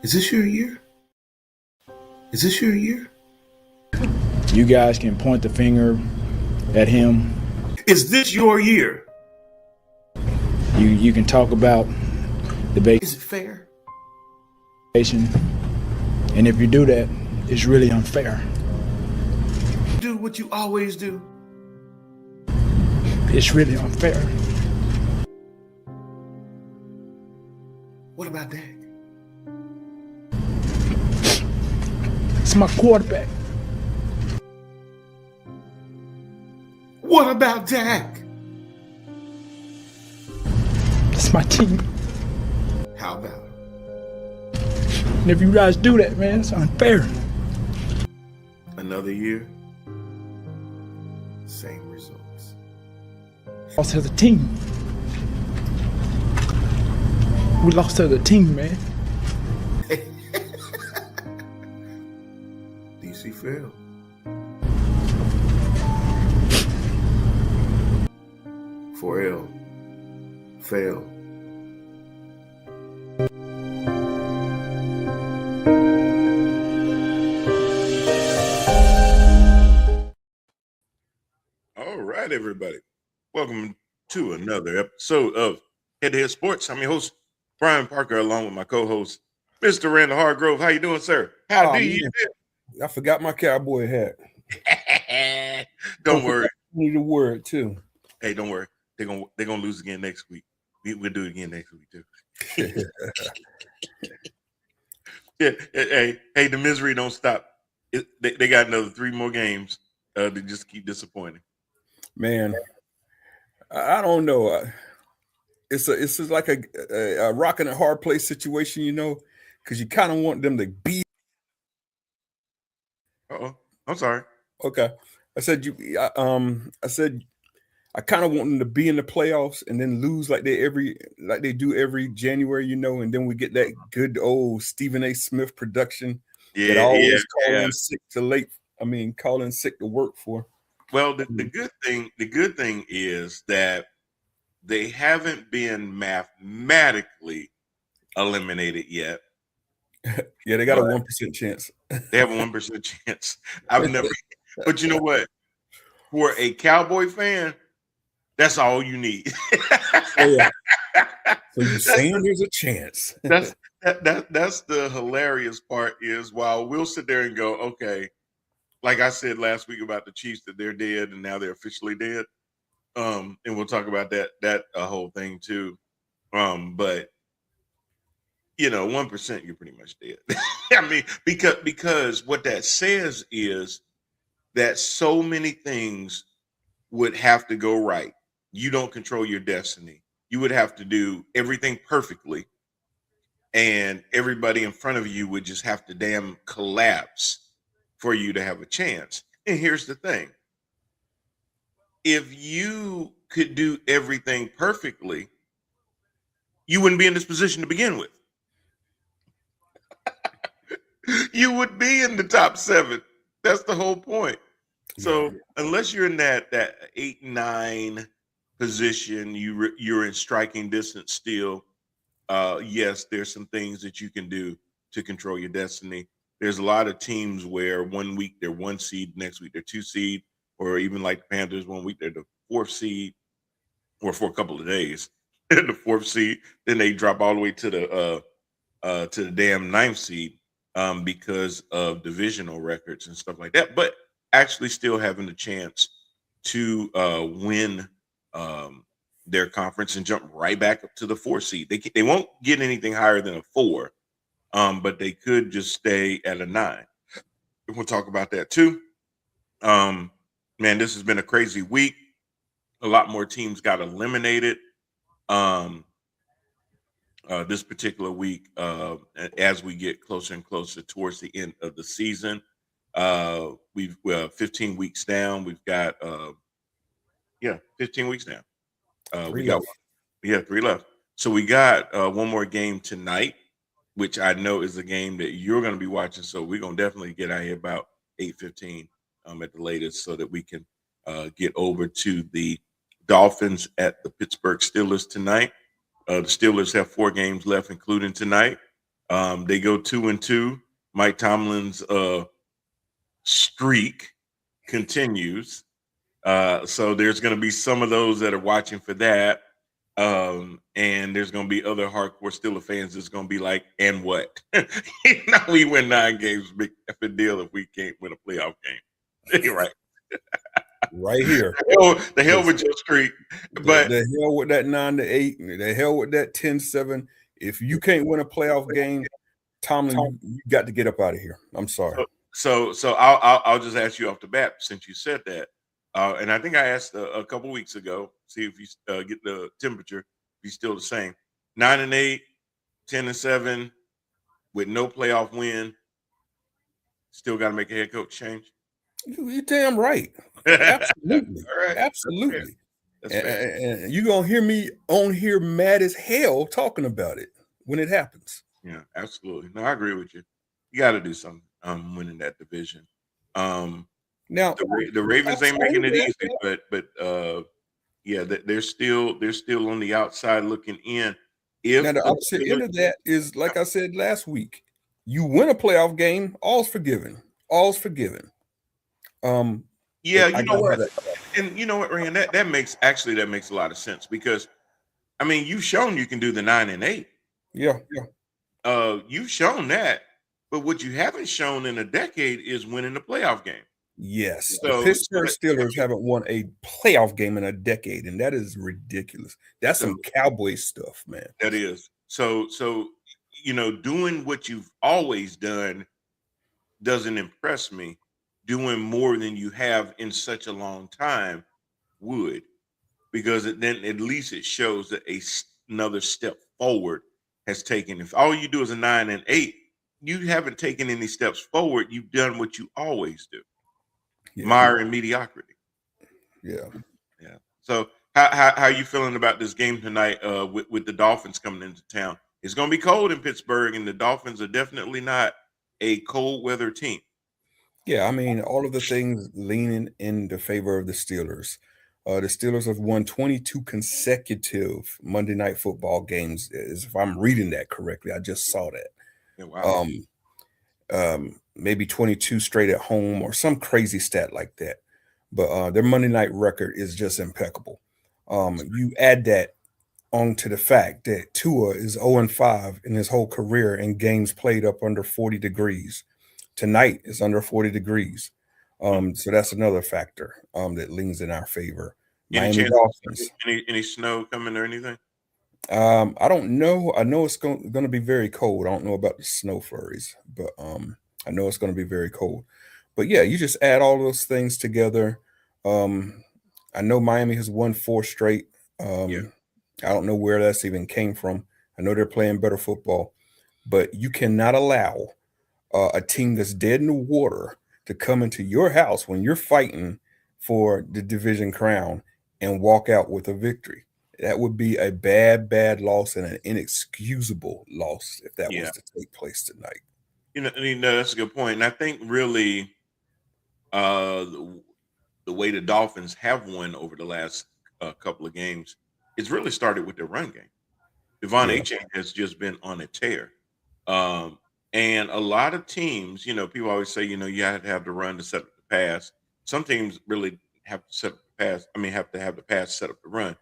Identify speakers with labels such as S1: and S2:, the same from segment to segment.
S1: Is this your year? Is this your year?
S2: You guys can point the finger at him.
S1: Is this your year?
S2: You can talk about the
S1: Is it fair?
S2: vacation, and if you do that, it's really unfair.
S1: Do what you always do.
S2: It's really unfair.
S1: What about Dak?
S2: It's my quarterback.
S1: What about Dak?
S2: It's my team.
S1: How about?
S2: And if you guys do that, man, it's unfair.
S1: Another year, same results.
S2: Lost as a team. We lost as a team, man.
S1: DC failed. For L, fail.
S3: All right, everybody. Welcome to another episode of Head to Head Sports. I'm your host, Brian Parker, along with my co-host, Mr. Randall Hargrove. How you doing, sir? How do you
S4: I forgot my cowboy hat.
S3: do? Don't worry.
S4: I need a word too.
S3: Hey, don't worry. They're gonna lose again next week. We'll do it again next week too. Yeah. Hey, the misery don't stop. They got another 3 more games to just keep disappointing.
S4: Man, I don't know. It's just like a rock and a hard place situation, you know, because you kind of want them to be.
S3: Uh-oh. I'm sorry.
S4: Okay, I said I kind of want them to be in the playoffs and then lose like they do every January, you know, and then we get that good old Stephen A. Smith production that always call in sick to work for.
S3: Well, the good thing is that they haven't been mathematically eliminated yet.
S4: Yeah, they got a 1% chance.
S3: They have a 1% chance. But you know what? For a Cowboy fan, that's all you need.
S4: Oh, yeah. So you're saying there's a chance.
S3: That's the hilarious part is while we'll sit there and go, okay, like I said last week about the Chiefs that they're dead and now they're officially dead. And we'll talk about that whole thing too. But you know, 1% you're pretty much dead. I mean, because what that says is that so many things would have to go right. You don't control your destiny. You would have to do everything perfectly, and everybody in front of you would just have to damn collapse for you to have a chance. And here's the thing. If you could do everything perfectly, you wouldn't be in this position to begin with. You would be in the top 7. That's the whole point. So unless you're in that 8-9 position, you're in striking distance still. Yes, there's some things that you can do to control your destiny. There's a lot of teams where 1 week they're 1 seed, next week they're 2 seed, or even like the Panthers, 1 week they're the 4th seed, or for a couple of days they're the 4th seed. Then they drop all the way to the damn 9th seed because of divisional records and stuff like that. But actually still having a chance to win their conference and jump right back up to the 4th seed. They won't get anything higher than a 4, but they could just stay at a 9. We'll talk about that too. Man, this has been a crazy week. A lot more teams got eliminated this particular week as we get closer and closer towards the end of the season. We've 15 weeks down. We've got 15 weeks down. We got 3 left. So we got one more game tonight, which I know is a game that you're going to be watching. So we're going to definitely get out here about 8:15 at the latest so that we can get over to the Dolphins at the Pittsburgh Steelers tonight. The Steelers have 4 games left, including tonight. They go 2-2. Mike Tomlin's streak continues. So there's going to be some of those that are watching for that. And there's going to be other hardcore Steelers fans that's going to be like, and what? Now we win 9 games, big effing deal if we can't win a playoff game. You're right.
S4: Right here.
S3: The hell with your streak. But
S4: the hell with that 9-8, the hell with that 10-7. If you can't win a playoff game, Tomlin, you got to get up out of here. I'm sorry.
S3: So I'll just ask you off the bat since you said that. And I think I asked a couple weeks ago, see if you get the temperature, if he's still the same. 9-8, 10-7, with no playoff win. Still got to make a head coach change.
S4: You're damn right. Absolutely.
S3: All right.
S4: Absolutely.
S3: That's fair.
S4: And you're going to hear me on here mad as hell talking about it when it happens.
S3: Yeah, absolutely. No, I agree with you. You got to do something winning that division. Now the Ravens ain't making it easy, but yeah, they're still on the outside looking in.
S4: Now the opposite end of that is, like I said last week, you win a playoff game, all's forgiven. All's forgiven.
S3: Yeah, you know what? And you know what, Rand, that makes a lot of sense, because I mean, you've shown you can do the 9-8.
S4: Yeah.
S3: You've shown that, but what you haven't shown in a decade is winning the playoff game.
S4: Yes, the Pittsburgh Steelers haven't won a playoff game in a decade, and that is ridiculous. That's some Cowboy stuff, man.
S3: That is. So you know, doing what you've always done doesn't impress me. Doing more than you have in such a long time would, because then at least it shows that another step forward has taken. If all you do is a 9-8, you haven't taken any steps forward. You've done what you always do. Yeah. Mire in mediocrity.
S4: Yeah.
S3: So how are you feeling about this game tonight with the Dolphins coming into town? It's going to be cold in Pittsburgh, and the Dolphins are definitely not a cold weather team.
S4: Yeah, I mean, all of the things leaning in the favor of the Steelers. The Steelers have won 22 consecutive Monday Night Football games, if I'm reading that correctly. I just saw that.
S3: Yeah, wow.
S4: Maybe 22 straight at home or some crazy stat like that. But their Monday night record is just impeccable. You add that onto the fact that Tua is 0-5 in his whole career in games played up under 40 degrees. Tonight is under 40 degrees. So that's another factor that leans in our favor.
S3: Any Dolphins. Any snow coming or anything?
S4: I don't know. I know it's going to be very cold. I don't know about the snow flurries, but I know it's going to be very cold. But yeah, you just add all those things together. I know Miami has won 4 straight. I don't know where that's even came from. I know they're playing better football, but you cannot allow a team that's dead in the water to come into your house when you're fighting for the division crown and walk out with a victory. That would be a bad loss and an inexcusable loss if that was to take place tonight.
S3: You know, that's a good point. And I think really the way the Dolphins have won over the last couple of games, it's really started with their run game. Devon Achane has just been on a tear. And a lot of teams, you know, people always say, you know, you have to have the run to set up the pass. Some teams really have to set up the pass. I mean, have to have the pass set up the run.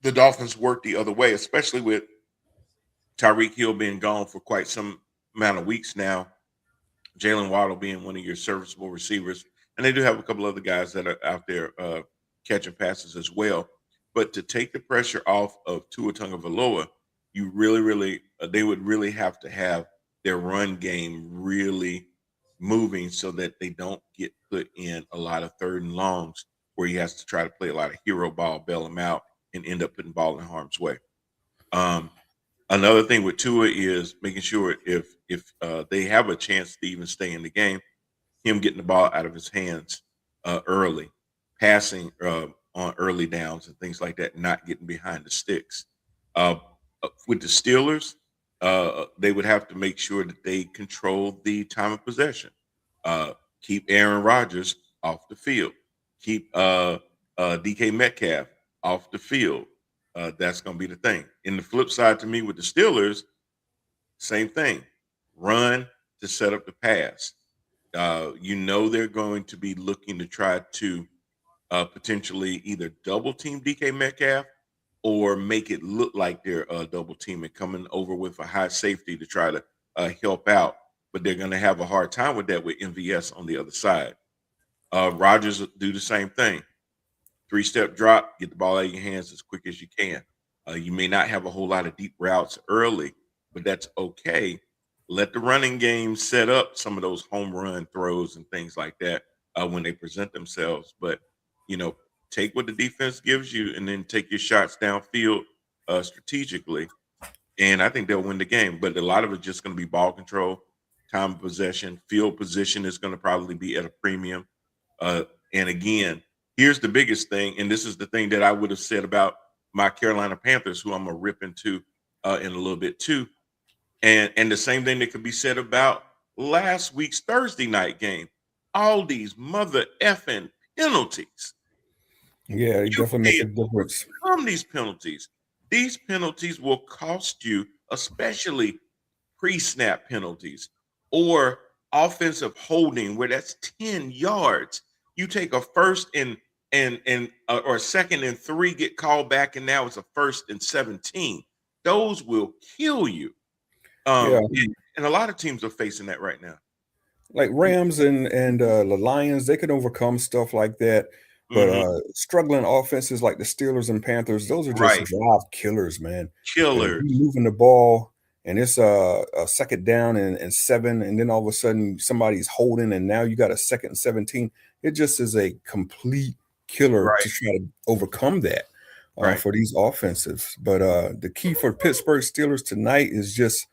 S3: The Dolphins work the other way, especially with Tyreek Hill being gone for quite some amount of weeks now. Jalen Waddle being one of your serviceable receivers. And they do have a couple other guys that are out there catching passes as well. But to take the pressure off of Tua Tagovailoa, you really, they would really have to have their run game really moving so that they don't get put in a lot of 3rd and longs where he has to try to play a lot of hero ball, bail him out, and end up putting ball in harm's way. Another thing with Tua is making sure if they have a chance to even stay in the game, him getting the ball out of his hands early, passing on early downs and things like that, not getting behind the sticks. With the Steelers, they would have to make sure that they control the time of possession. Keep Aaron Rodgers off the field. Keep DK Metcalf off the field. That's going to be the thing. In the flip side to me with the Steelers, same thing. Run to set up the pass. They're going to be looking to try to potentially either double team DK Metcalf or make it look like they're double teaming, coming over with a high safety to try to help out. But they're going to have a hard time with that with MVS on the other side. Rodgers will do the same thing. 3-step drop, get the ball out of your hands as quick as you can. You may not have a whole lot of deep routes early, but that's okay. Let the running game set up some of those home run throws and things like that when they present themselves. But, take what the defense gives you and then take your shots downfield strategically. And I think they'll win the game. But a lot of it's just going to be ball control, time of possession, field position is going to probably be at a premium. And again, here's the biggest thing, and this is the thing that I would have said about my Carolina Panthers, who I'm going to rip into in a little bit too. And the same thing that could be said about last week's Thursday night game. All these mother effing penalties.
S4: Yeah, it definitely makes a difference.
S3: These penalties will cost you, especially pre-snap penalties or offensive holding where that's 10 yards. You take a first and or second and 3, get called back, and now it's a 1st and 17. Those will kill you. And a lot of teams are facing that right now.
S4: Like Rams and the Lions, they can overcome stuff like that. But struggling offenses like the Steelers and Panthers, those are just drive killers, man.
S3: Killers.
S4: Moving the ball, and it's a second down and 7, and then all of a sudden somebody's holding, and now you got a 2nd and 17. It just is a complete killer to try to overcome that for these offensives. But the key for Pittsburgh Steelers tonight is just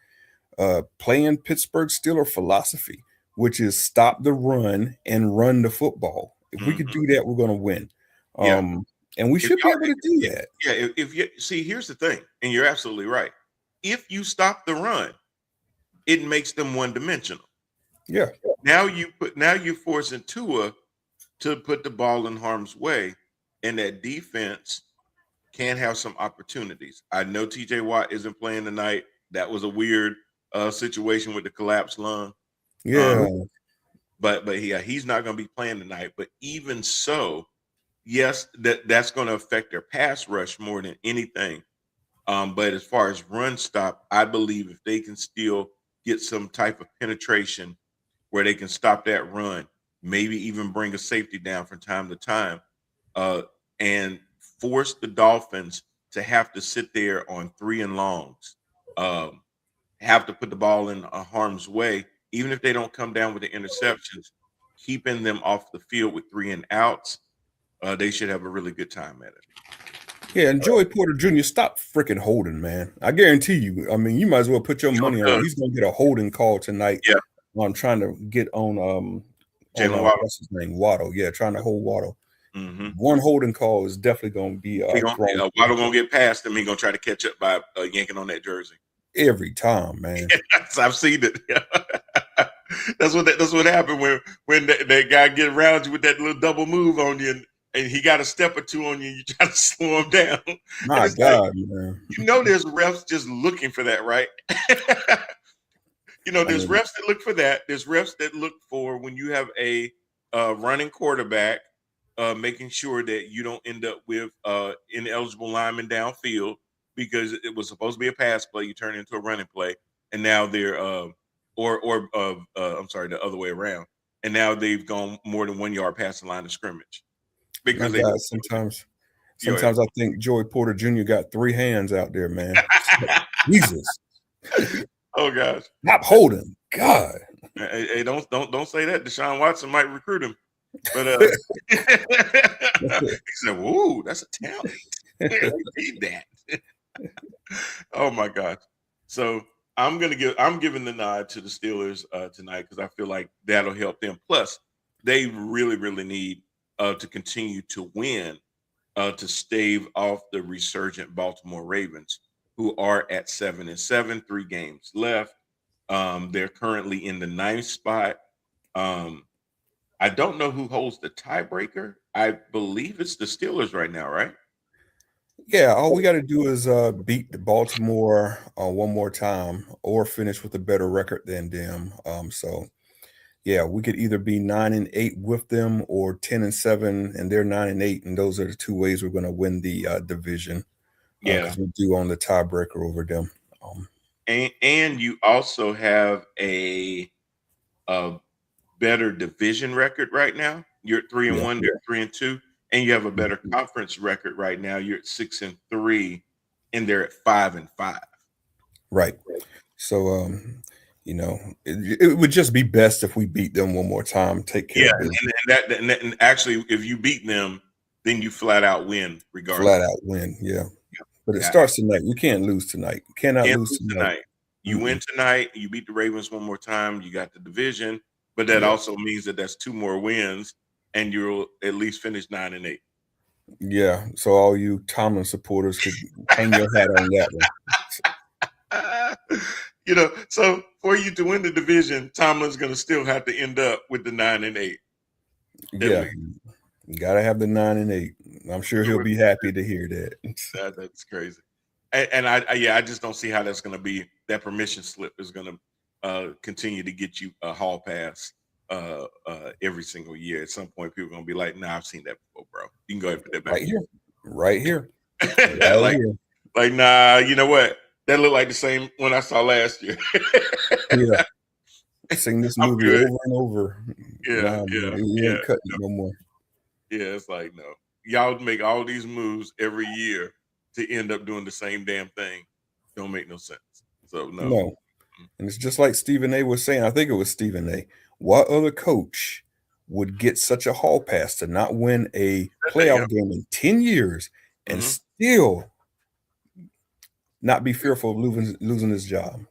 S4: playing Pittsburgh Steeler philosophy, which is stop the run and run the football. If we could do that, we're going to win. And we should be able to do that.
S3: Yeah. If you see, here's the thing, and you're absolutely right. If you stop the run, it makes them one-dimensional.
S4: Yeah.
S3: Now you're forcing Tua to put the ball in harm's way, and that defense can have some opportunities. I know TJ Watt isn't playing tonight. That was a weird situation with the collapsed lung.
S4: Yeah.
S3: But he's not going to be playing tonight. But even so, yes, that's going to affect their pass rush more than anything. But as far as run stop, I believe if they can still get some type of penetration where they can stop that run, maybe even bring a safety down from time to time, and force the Dolphins to have to sit there on 3 and longs, have to put the ball in harm's way, even if they don't come down with the interceptions, keeping them off the field with 3 and outs, they should have a really good time at it.
S4: Yeah, and Joey Porter Jr., stop freaking holding, man. I guarantee you. I mean, you might as well put your money on it. He's going to get a holding call tonight.
S3: Yeah.
S4: I'm trying to get on
S3: Jalen Waddle.
S4: What's his name? Waddle. Yeah, trying to hold Waddle.
S3: Mm-hmm.
S4: One holding call is definitely going to be
S3: Waddle going to get past him. He's going to try to catch up by yanking on that jersey.
S4: Every time, man.
S3: I've seen it. That's what happened when that guy get around you with that little double move on you, and he got a step or two on you, and you try to slow him down.
S4: My God, man.
S3: There's refs just looking for that, right? There's refs that look for that. There's refs that look for when you have a running quarterback, making sure that you don't end up with ineligible linemen downfield because it was supposed to be a pass play. You turn it into a running play, and now they're I'm sorry, the other way around. And now they've gone more than 1 yard past the line of scrimmage. Because
S4: sometimes I think Joey Porter Jr. got 3 hands out there, man. Jesus.
S3: Oh gosh.
S4: Stop holding. God.
S3: Hey, don't say that. Deshaun Watson might recruit him. But he said, "Whoa, that's a talent." Need that. Oh my gosh. So I'm giving the nod to the Steelers tonight because I feel like that'll help them. Plus, they really, really need to continue to win to stave off the resurgent Baltimore Ravens, who are at 7-7, 3 games left. They're currently in the 9th spot. I don't know who holds the tiebreaker. I believe it's the Steelers right now, right?
S4: Yeah, all we got to do is beat the Baltimore one more time, or finish with a better record than them. So yeah, we could either be 9-8 with them, or 10-7, and they're 9-8, and those are the two ways we're going to win the division.
S3: Yeah,
S4: Because we do own the tiebreaker over them.
S3: and you also have a better division record right now. You're at 3-1, they're 3-2, and you have a better conference record right now. You're at 6-3, and they're at 5-5.
S4: Right. So it would just be best if we beat them one more time, take care of business.
S3: And actually, if you beat them, then you flat out win regardless.
S4: Flat out win, yeah. But it starts tonight. We can't lose tonight. You cannot lose tonight.
S3: You win tonight, you beat the Ravens one more time, you got the division, but that also means that that's 2 more wins, and you'll at least finish 9-8.
S4: Yeah, so all you Tomlin supporters could hang your hat on that
S3: one. So for you to win the division, Tomlin's going to still have to end up with the 9-8.
S4: Yeah, you got to have the 9-8. I'm sure he'll be happy to hear that.
S3: That's crazy. And I just don't see how that's going to be. That permission slip is going to continue to get you a hall pass every single year. At some point, people are going to be like, "Nah, I've seen that before, bro. You can go ahead and put that back
S4: right here."
S3: Like, nah, you know what? That looked like the same one I saw last year.
S4: Yeah, I've seen this movie over and over.
S3: Yeah,
S4: ain't cutting no more.
S3: Yeah, it's like, no, y'all make all these moves every year to end up doing the same damn thing. Don't make no sense. So no.
S4: And it's just like Stephen A was saying. I think it was Stephen A. What other coach would get such a hall pass to not win a playoff game in 10 years and still not be fearful of losing his job?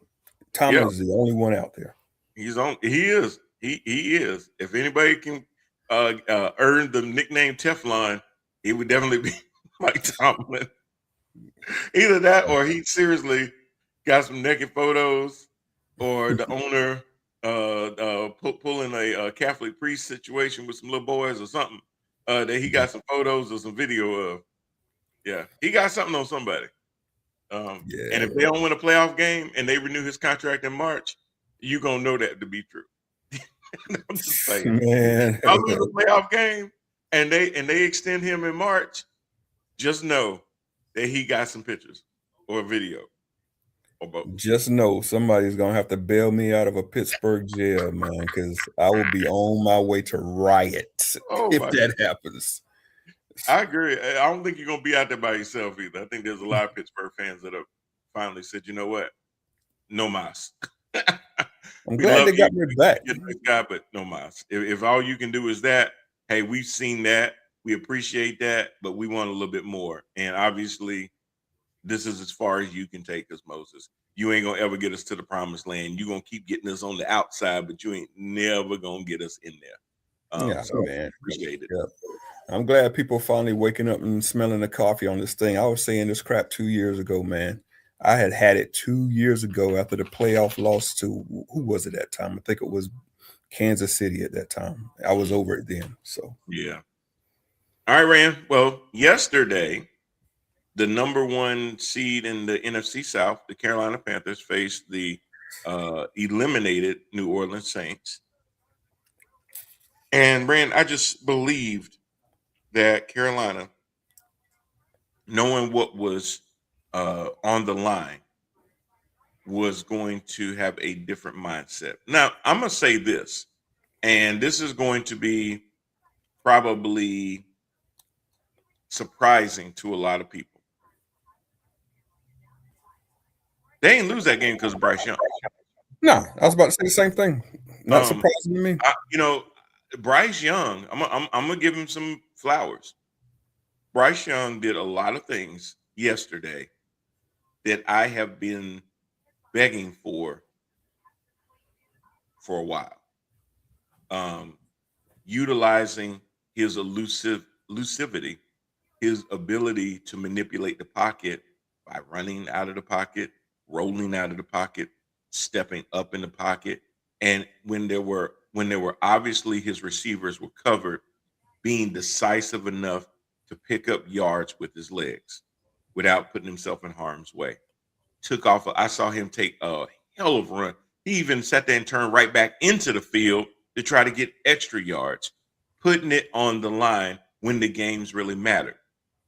S4: Tomlin is the only one out there.
S3: He is. He is. If anybody can earn the nickname Teflon, it would definitely be Mike Tomlin. Either that, or he seriously got some naked photos, or the owner pulling a Catholic priest situation with some little boys or something that he got some photos or some video of. Yeah, he got something on somebody. And if they don't win a playoff game and they renew his contract in March, you're gonna know that to be true. I'm just saying,
S4: man.
S3: I'll win a playoff game and they extend him in March. Just know that he got some pictures or a video or both.
S4: Just know somebody's gonna have to bail me out of a Pittsburgh jail, man, because I will be on my way to riot if that happens.
S3: I agree. I don't think you're gonna be out there by yourself either. I think there's a lot of Pittsburgh fans that have finally said, you know what, no mas.
S4: I'm glad they got me back.
S3: Guy, but no mas. If all you can do is that, hey, we've seen that. We appreciate that, but we want a little bit more. And obviously, this is as far as you can take us, Moses. You ain't gonna ever get us to the promised land. You're gonna keep getting us on the outside, but you ain't never gonna get us in there. So man, appreciate it.
S4: Yeah. I'm glad people finally waking up and smelling the coffee on this thing. I was saying this crap 2 years ago, man. I had it 2 years ago after the playoff loss to who was it that time? I think it was Kansas City at that time. I was over it then. So
S3: yeah. All right, Rand. Well, yesterday, the number 1 seed in the NFC South, the Carolina Panthers, faced the eliminated New Orleans Saints. And Rand, I just believed that Carolina, knowing what was on the line, was going to have a different mindset. Now, I'm going to say this, and this is going to be probably surprising to a lot of people. They ain't lose that game because of Bryce Young.
S4: No, I was about to say the same thing. Not surprising to me.
S3: Bryce Young, I'm gonna give him some flowers. Bryce Young did a lot of things yesterday that I have been begging for a while. Utilizing his elusivity, his ability to manipulate the pocket by running out of the pocket, rolling out of the pocket, stepping up in the pocket, and when there were obviously his receivers were covered, being decisive enough to pick up yards with his legs. without putting himself in harm's way. Took off. I saw him take a hell of a run. He even sat there and turned right back into the field to try to get extra yards, putting it on the line when the games really mattered.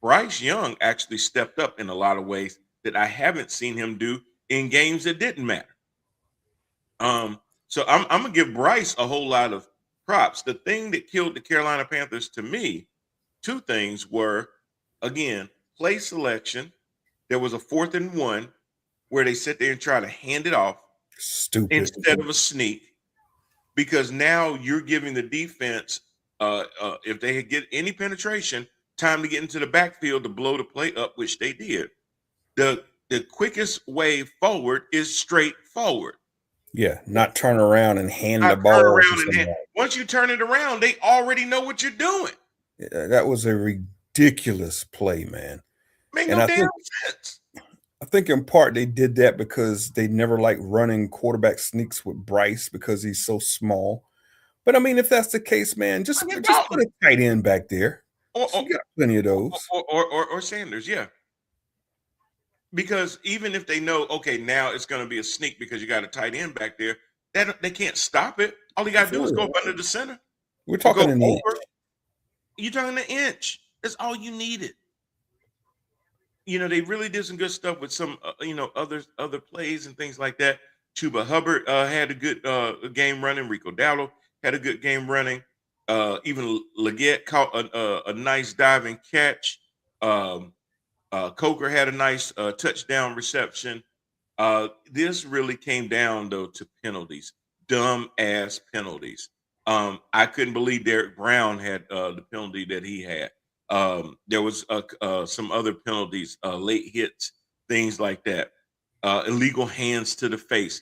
S3: Bryce Young actually stepped up in a lot of ways that I haven't seen him do in games that didn't matter. So I'm gonna give Bryce a whole lot of props. The thing that killed the Carolina Panthers to me, two things were, again, play selection. There was a 4th and 1 where they sit there and try to hand it off
S4: Stupid.
S3: instead of a sneak, because now you're giving the defense, if they get any penetration, time to get into the backfield to blow the play up, which they did. The quickest way forward is straight forward.
S4: Yeah, not turn around and hand the ball.
S3: Once you turn it around, they already know what you're doing.
S4: That was a ridiculous play, man.
S3: Make no damn sense.
S4: I think in part they did that because they never like running quarterback sneaks with Bryce because he's so small. But I mean, if that's the case, man, just put a tight end back there. You got plenty of those.
S3: Or Sanders, yeah. Because even if they know, okay, now it's going to be a sneak because you got a tight end back there, they can't stop it. All you got to do is go up under the center.
S4: We're talking an inch.
S3: You're talking an inch. That's all you needed. They really did some good stuff with some, other plays and things like that. Chuba Hubbard had a good game running. Rico Dowdle had a good game running. Even Leggett caught a nice diving catch. Coker had a nice touchdown reception. This really came down, though, to penalties. Dumb-ass penalties. I couldn't believe Derek Brown had the penalty that he had. There was some other penalties, late hits, things like that. Illegal hands to the face.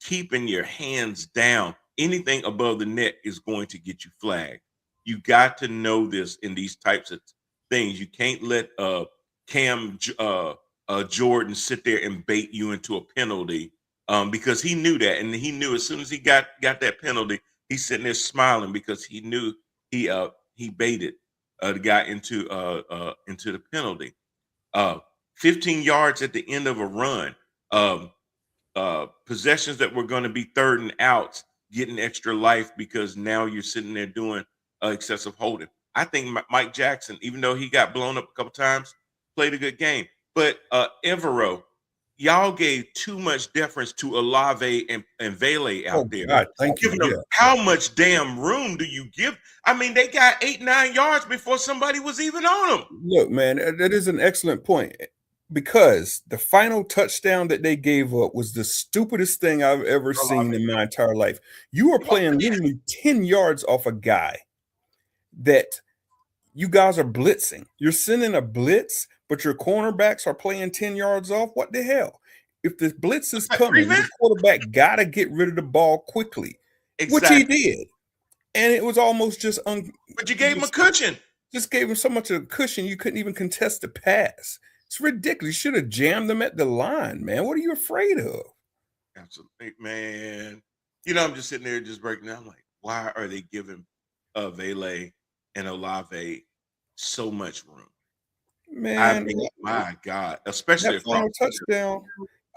S3: Keeping your hands down. Anything above the neck is going to get you flagged. You got to know this in these types of things. You can't let Cam Jordan sit there and bait you into a penalty because he knew that. And he knew as soon as he got that penalty, he's sitting there smiling because he knew he baited the guy into the penalty. 15 yards at the end of a run. Possessions that were going to be 3rd and outs, getting extra life because now you're sitting there doing excessive holding. I think Mike Jackson, even though he got blown up a couple times, played a good game. But Evero, y'all gave too much deference to Olave and Vele out there.
S4: God, thank you.
S3: Them, how much damn room do you give? I mean, they got 8-9 yards before somebody was even on them.
S4: Look, man, that is an excellent point. Because the final touchdown that they gave up was the stupidest thing I've ever seen in my entire life. You are playing literally 10 yards off a guy that you guys are blitzing. You're sending a blitz, but your cornerbacks are playing 10 yards off. What the hell? If the blitz is coming, the quarterback got to get rid of the ball quickly, which he did. And it was almost just
S3: but you gave him a cushion.
S4: Just gave him so much of a cushion you couldn't even contest the pass. It's ridiculous. You should have jammed them at the line, man. What are you afraid of?
S3: Absolutely, man. I'm just sitting there just breaking down. I'm like, why are they giving Vele and Olave so much room?
S4: Man,
S3: I mean, my God. Especially
S4: that final touchdown.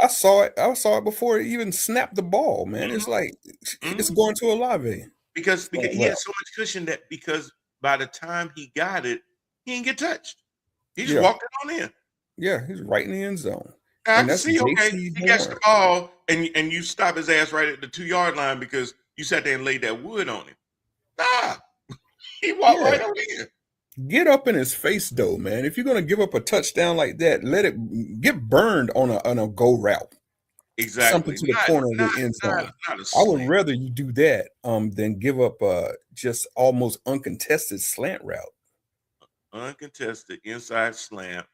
S4: I saw it before it even snapped the ball, man. It's like it's going to Olave.
S3: Because he had so much cushion that because by the time he got it, he didn't get touched. He just walked it on in.
S4: Yeah, he's right in the end zone.
S3: I can see, okay, he gets the ball, and you stop his ass right at the 2-yard line because you sat there and laid that wood on him. Nah, he walked right on in.
S4: Get up in his face, though, man. If you're going to give up a touchdown like that, let it get burned on a go route.
S3: Exactly.
S4: Something to the corner of the end zone. I would rather you do that than give up just almost uncontested slant route.
S3: Uncontested inside slant.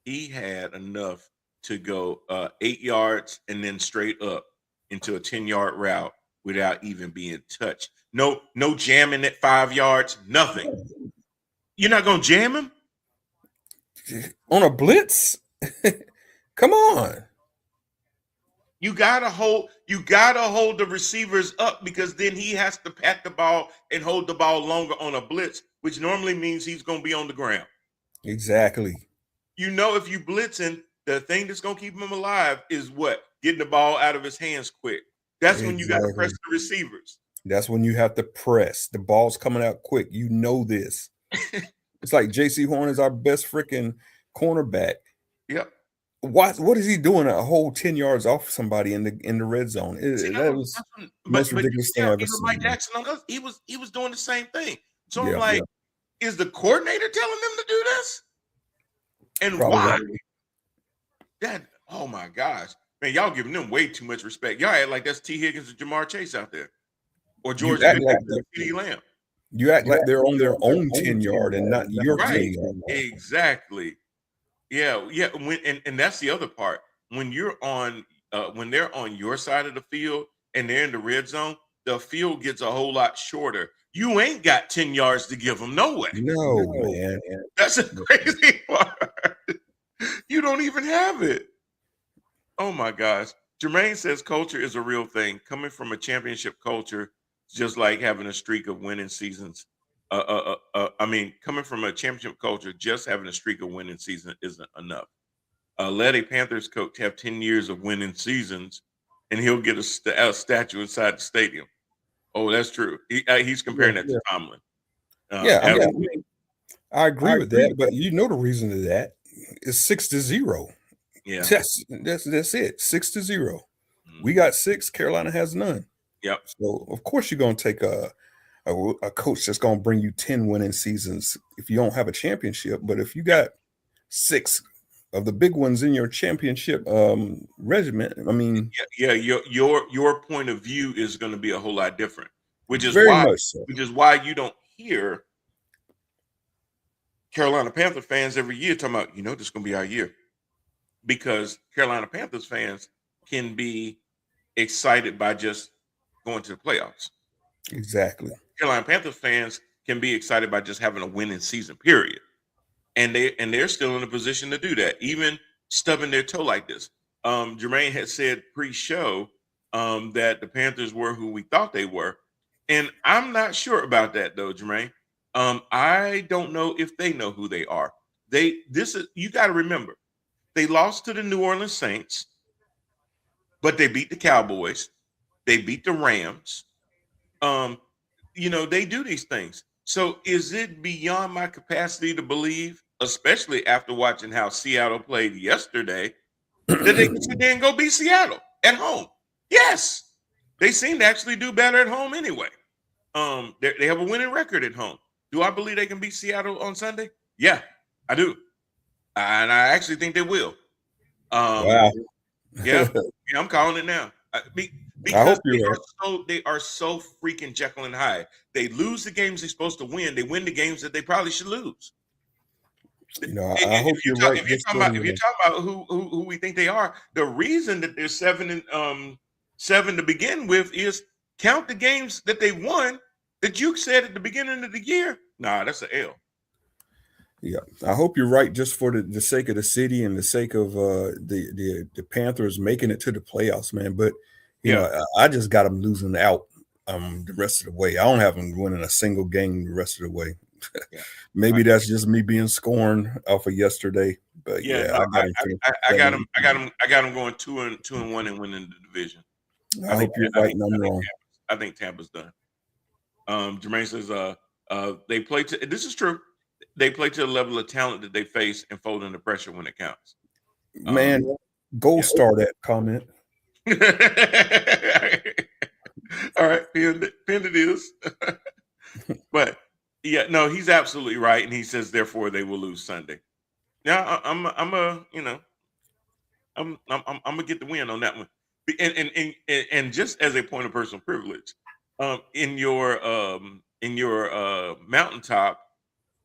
S3: He had enough to go 8 yards and then straight up into a 10-yard route without even being touched. No jamming at 5 yards, nothing. You're not going to jam him?
S4: On a blitz? Come on.
S3: You gotta hold the receivers up because then he has to pat the ball and hold the ball longer on a blitz, which normally means he's going to be on the ground.
S4: Exactly.
S3: if you blitzing, the thing that's gonna keep him alive is what? Getting the ball out of his hands quick. That's when you got to press the receivers.
S4: That's when you have to press. The ball's coming out quick. You know this. It's like J.C. Horn is our best freaking cornerback.
S3: Yep.
S4: What is he doing a whole 10 yards off somebody in the red zone? That was most ridiculous thing I've ever seen.
S3: Mike Jackson, he was doing the same thing. So I'm like, is the coordinator telling them to do this? And probably why? That, oh my gosh. Man, y'all giving them way too much respect. Y'all act like that's T. Higgins and Jamar Chase out there. Or George CeeDee Lamb.
S4: You act like they're on their own 10-yard and not your 10-yard.
S3: Exactly. Yeah. And that's the other part. When you're on when they're on your side of the field and they're in the red zone, the field gets a whole lot shorter. You ain't got 10 yards to give them. No way.
S4: No, man.
S3: That's a crazy part. You don't even have it. Oh my gosh. Jermaine says culture is a real thing. Coming from a championship culture, just like having a streak of winning seasons. Coming from a championship culture, just having a streak of winning season isn't enough. Let a Panthers coach have 10 years of winning seasons, and he'll get a statue inside the stadium. Oh, that's true. He's comparing that to Tomlin.
S4: I agree with that, but you know the reason to that is 6-0.
S3: Yeah,
S4: that's it. 6-0. Mm-hmm. We got 6. Carolina has none.
S3: Yep.
S4: So of course you're going to take a coach that's going to bring you 10 winning seasons if you don't have a championship. But if you got 6 of the big ones in your championship regiment, I mean,
S3: your point of view is going to be a whole lot different, which is why you don't hear Carolina Panther fans every year talking about, this is going to be our year, because Carolina Panthers fans can be excited by just going to the playoffs.
S4: Exactly.
S3: Carolina Panthers fans can be excited by just having a winning season, period. And they're still in a position to do that, even stubbing their toe like this. Jermaine had said pre-show that the Panthers were who we thought they were. And I'm not sure about that though, Jermaine. I don't know if they know who they are. You got to remember, they lost to the New Orleans Saints, but they beat the Cowboys. They beat the Rams. They do these things. So is it beyond my capacity to believe, especially after watching how Seattle played yesterday, that they can sit there and go beat Seattle at home? Yes. They seem to actually do better at home anyway. They have a winning record at home. Do I believe they can beat Seattle on Sunday? Yeah, I do. And I actually think they will.
S4: Wow.
S3: Yeah, I'm calling it now. Because they are so freaking Jekyll and Hyde. They lose the games they're supposed to win. They win the games that they probably should lose.
S4: I hope you're right.
S3: If you're talking about who we think they are, the reason that they're 7 to begin with is count the games that they won that you said at the beginning of the year. Nah, that's an L.
S4: Yeah, I hope you're right, just for the sake of the city and the sake of the Panthers making it to the playoffs, man. But I just got them losing out the rest of the way. I don't have them winning a single game the rest of the way. Maybe that's just me being scorned off of yesterday. But
S3: I got them going 2-1 and winning the division.
S4: I hope you're right and I'm wrong.
S3: I think Tampa's done. Jermaine says they play to. This is true. They play to the level of talent that they face and fold under pressure when it counts.
S4: Man, gold star that comment.
S3: All right, pinned it is. But no, he's absolutely right, and he says therefore they will lose Sunday. Now I'm gonna get the win on that one, and just as a point of personal privilege, in your mountaintop.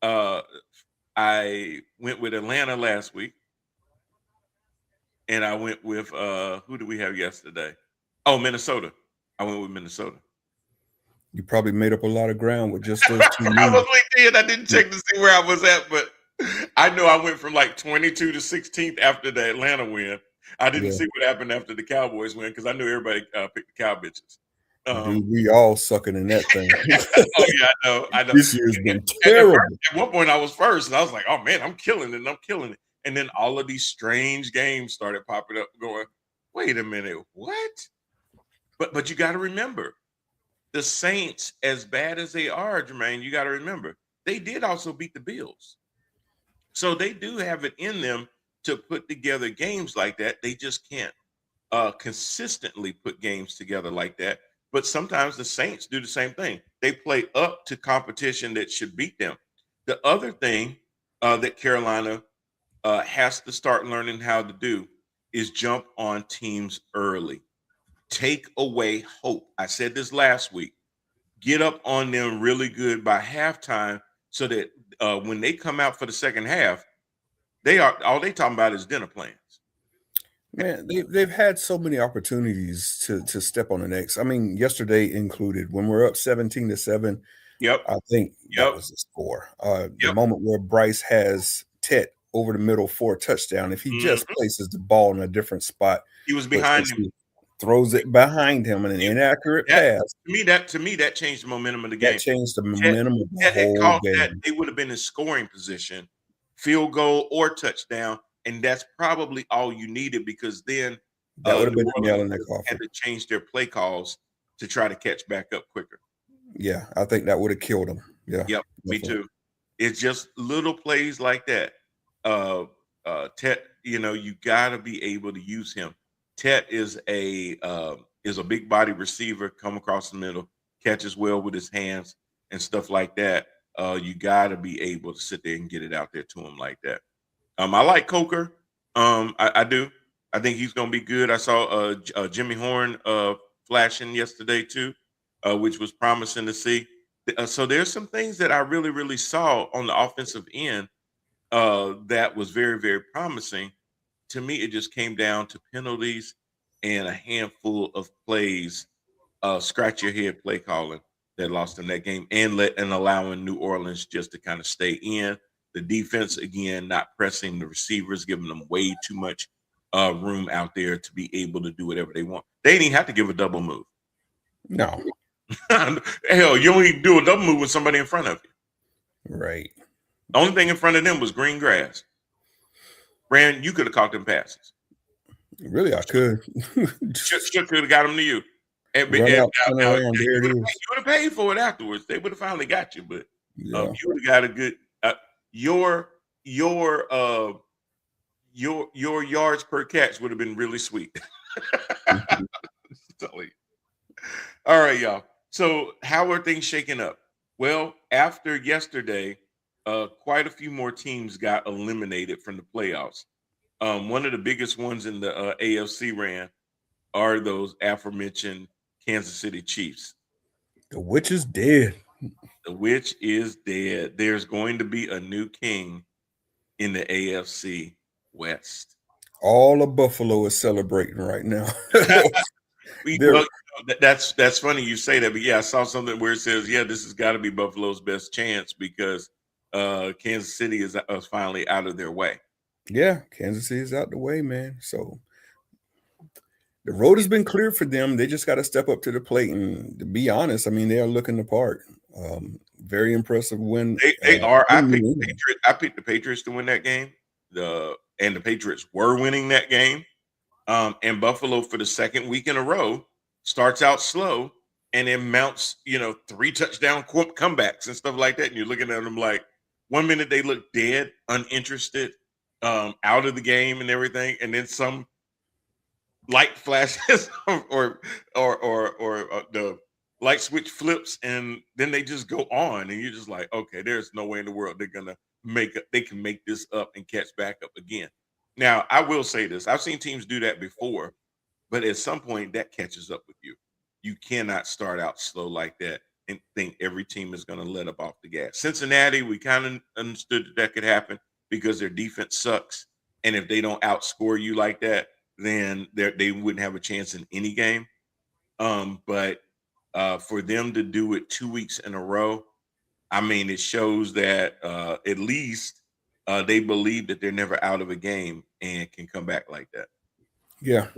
S3: I went with Atlanta last week, and I went with who did we have yesterday? Oh, Minnesota. I went with Minnesota.
S4: You probably made up a lot of ground with just those two.
S3: Probably did. I didn't check to see where I was at, but I know I went from like 22 to 16th after the Atlanta win. I didn't see what happened after the Cowboys win because I knew everybody picked the Cow bitches.
S4: Dude, we all sucking in that thing.
S3: Oh yeah, I know.
S4: This year's been terrible.
S3: At one point, I was first, and I was like, "Oh man, I'm killing it! And then all of these strange games started popping up going, wait a minute, what? But you got to remember, the Saints, as bad as they are, Jermaine, you got to remember, they did also beat the Bills. So they do have it in them to put together games like that. They just can't consistently put games together like that. But sometimes the Saints do the same thing. They play up to competition that should beat them. The other thing that Carolina has to start learning how to do is jump on teams early. Take away hope. I said this last week. Get up on them really good by halftime so that when they come out for the second half, all they talking about is dinner plans.
S4: Man, they've had so many opportunities to step on the next. I mean, yesterday included when we're up 17-7.
S3: Yep.
S4: I think that was the score. The moment where Bryce has Tet over the middle for a touchdown. If he just places the ball in a different spot,
S3: he was behind him.
S4: Throws it behind him in an inaccurate pass.
S3: To me, that changed the momentum of the game.
S4: That changed the momentum of the whole game.
S3: They would have been in scoring position, field goal or touchdown, and that's probably all you needed because then
S4: that would have been the nail in their coffin.
S3: Had to change their play calls to try to catch back up quicker.
S4: Yeah, I think that would have killed them. Yeah.
S3: Yep, me too. It's just little plays like that. Tet, you got to be able to use him. Tet is a big body receiver, come across the middle, catches well with his hands and stuff like that. You got to be able to sit there and get it out there to him like that. I like Coker. I do. I think he's going to be good. I saw Jimmy Horn flashing yesterday too, which was promising to see. So there's some things that I really, really saw on the offensive end that was very, very promising. To me, it just came down to penalties and a handful of plays, scratch your head play calling that lost in that game, and allowing New Orleans just to kind of stay in. The defense, again, not pressing the receivers, giving them way too much room out there to be able to do whatever they want. They didn't even have to give a double move.
S4: No.
S3: Hell, you only do a double move with somebody in front of you.
S4: Right.
S3: The only thing in front of them was green grass. Brand, you could have caught them passes.
S4: Really, I could.
S3: Should could have got them to you. You would have paid for it afterwards. They would have finally got you, but you would have got a good. Your yards per catch would have been really sweet. All right, y'all. So how are things shaking up? Well, after yesterday, quite a few more teams got eliminated from the playoffs. One of the biggest ones in the AFC ran are those aforementioned Kansas City Chiefs.
S4: The witch is dead.
S3: The witch is dead. There's going to be a new king in the AFC West.
S4: All of Buffalo is celebrating right now.
S3: That's funny you say that, but yeah, I saw something where it says, this has got to be Buffalo's best chance because Kansas City is finally out of their way.
S4: Yeah, Kansas City is out the way, man. So the road has been cleared for them. They just got to step up to the plate. And to be honest, I mean, they are looking the part. Very impressive win.
S3: They are. I picked the Patriots to win that game. And the Patriots were winning that game. And Buffalo, for the second week in a row, starts out slow and then mounts, 3 touchdown comebacks and stuff like that. And you're looking at them like, one minute they look dead, uninterested, out of the game and everything, and then some light flashes or the light switch flips, and then they just go on, and you're just like, okay, there's no way in the world they can make this up and catch back up again. Now, I will say this: I've seen teams do that before, but at some point that catches up with you. You cannot start out slow like that and think every team is going to let up off the gas. Cincinnati, we kind of understood that could happen because their defense sucks. And if they don't outscore you like that, then they wouldn't have a chance in any game. But for them to do it 2 weeks in a row, I mean, it shows that at least they believe that they're never out of a game and can come back like that.
S4: Yeah.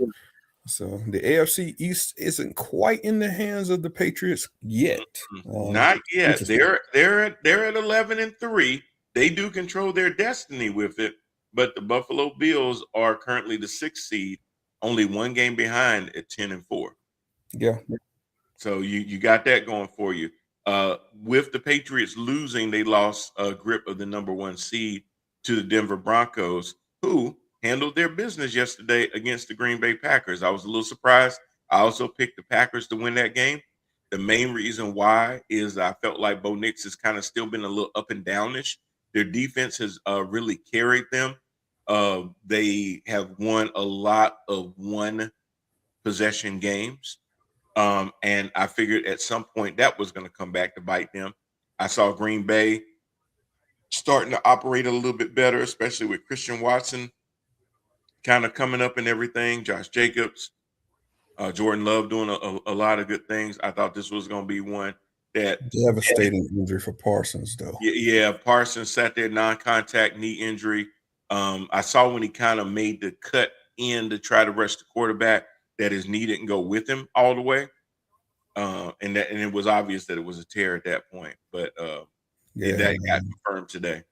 S4: So the AFC East isn't quite in the hands of the Patriots yet.
S3: Not yet. They're at 11-3. They do control their destiny with it. but the Buffalo Bills are currently the 6th seed, only one game behind at 10-4.
S4: Yeah.
S3: So you got that going for you. With the Patriots losing, they lost a grip of the number 1 seed to the Denver Broncos, who handled their business yesterday against the Green Bay Packers. I was a little surprised. I also picked the Packers to win that game. The main reason why is I felt like Bo Nix has kind of still been a little up and downish. Their defense has really carried them. They have won a lot of one possession games. And I figured at some point that was going to come back to bite them. I saw Green Bay starting to operate a little bit better, especially with Christian Watson kind of coming up and everything. Josh Jacobs, Jordan Love doing a lot of good things. I thought this was going to be one that
S4: devastating injury for Parsons, though.
S3: Yeah, Parsons sat there, non-contact knee injury. I saw when he kind of made the cut in to try to rush the quarterback that his knee didn't go with him all the way, and it was obvious that it was a tear at that point. But that got confirmed today.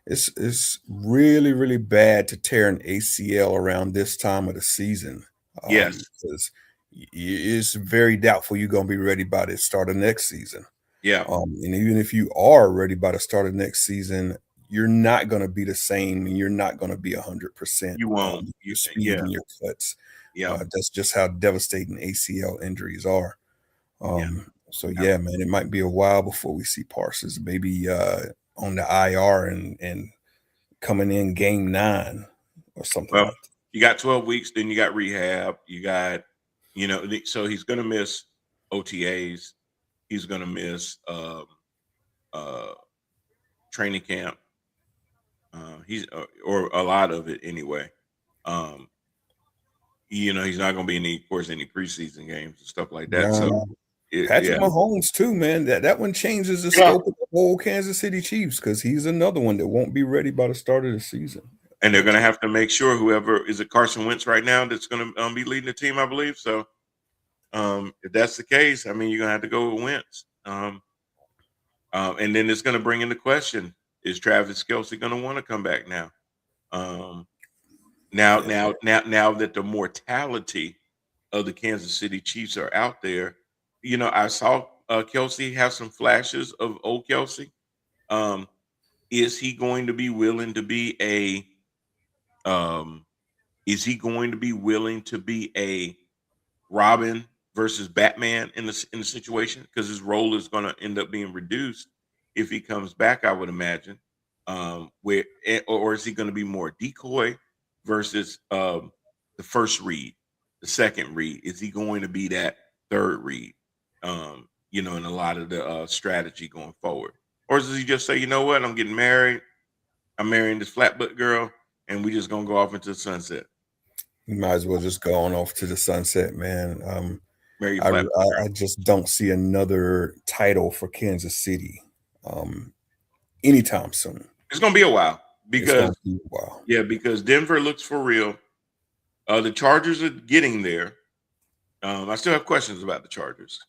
S4: It's really, really bad to tear an ACL around this time of the season.
S3: Yes,
S4: because it's very doubtful you're going to be ready by the start of next season.
S3: Yeah,
S4: and even if you are ready by the start of next season, you're not going to be the same, and you're not going to be 100%.
S3: You won't.
S4: Your speed and your cuts.
S3: Yeah,
S4: that's just how devastating ACL injuries are. So yeah, man, it might be a while before we see Parsons maybe on the IR and coming in game 9 or something.
S3: Well,
S4: like that.
S3: You got 12 weeks, then you got rehab. You got, so he's going to miss OTAs. He's going to miss training camp. Or a lot of it anyway. He's not going to be in any preseason games and stuff like that. So
S4: Patrick Mahomes too, man. That one changes the scope of the whole Kansas City Chiefs, because he's another one that won't be ready by the start of the season.
S3: And they're going to have to make sure whoever is it Carson Wentz right now that's going to be leading the team, I believe. So if that's the case, I mean, you're going to have to go with Wentz. And then it's going to bring into question, is Travis Kelce going to want to come back now? Now that the mortality of the Kansas City Chiefs are out there, I saw Kelce have some flashes of old Kelce. Is he going to be willing to be a Robin versus Batman in the situation? Because his role is going to end up being reduced if he comes back, I would imagine. Or is he going to be more decoy versus the first read, the second read? Is he going to be that third read? In a lot of the strategy going forward, or does he just say, you know what, I'm getting married, I'm marrying this flatbutt girl, and we just gonna go off into the sunset?
S4: You might as well just go on off to the sunset, man. I just don't see another title for Kansas City anytime soon.
S3: It's gonna be a while because Denver looks for real. The Chargers are getting there. I still have questions about the Chargers.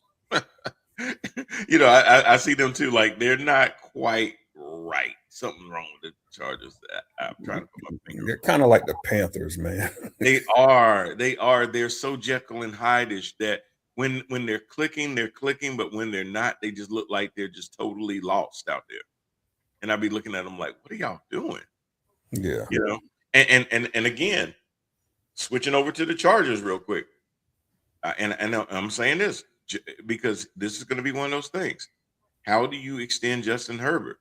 S3: I see them too. Like, they're not quite right. Something wrong with the Chargers. I'm trying to put my finger.
S4: They're kind of like the Panthers, man.
S3: They are. They're so Jekyll and Hyde-ish that when they're clicking, but when they're not, they just look like they're just totally lost out there. And I'd be looking at them like, what are y'all doing?
S4: Yeah.
S3: And again, switching over to the Chargers real quick. And I'm saying this because this is going to be one of those things. How do you extend Justin Herbert?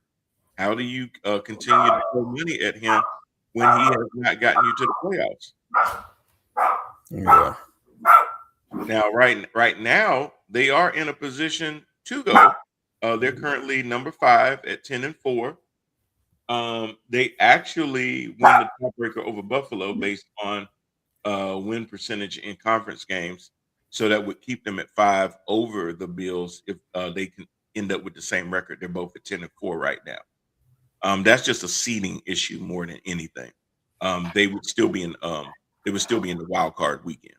S3: How do you continue to throw money at him when he has not gotten you to the playoffs?
S4: Yeah.
S3: Now, right now, they are in a position to go. They're currently number 5 at 10-4. They actually won the tiebreaker over Buffalo based on win percentage in conference games. So that would keep them at 5 over the Bills if they can end up with the same record. They're both at 10-4 right now. That's just a seeding issue more than anything. They would still be in the wild card weekend.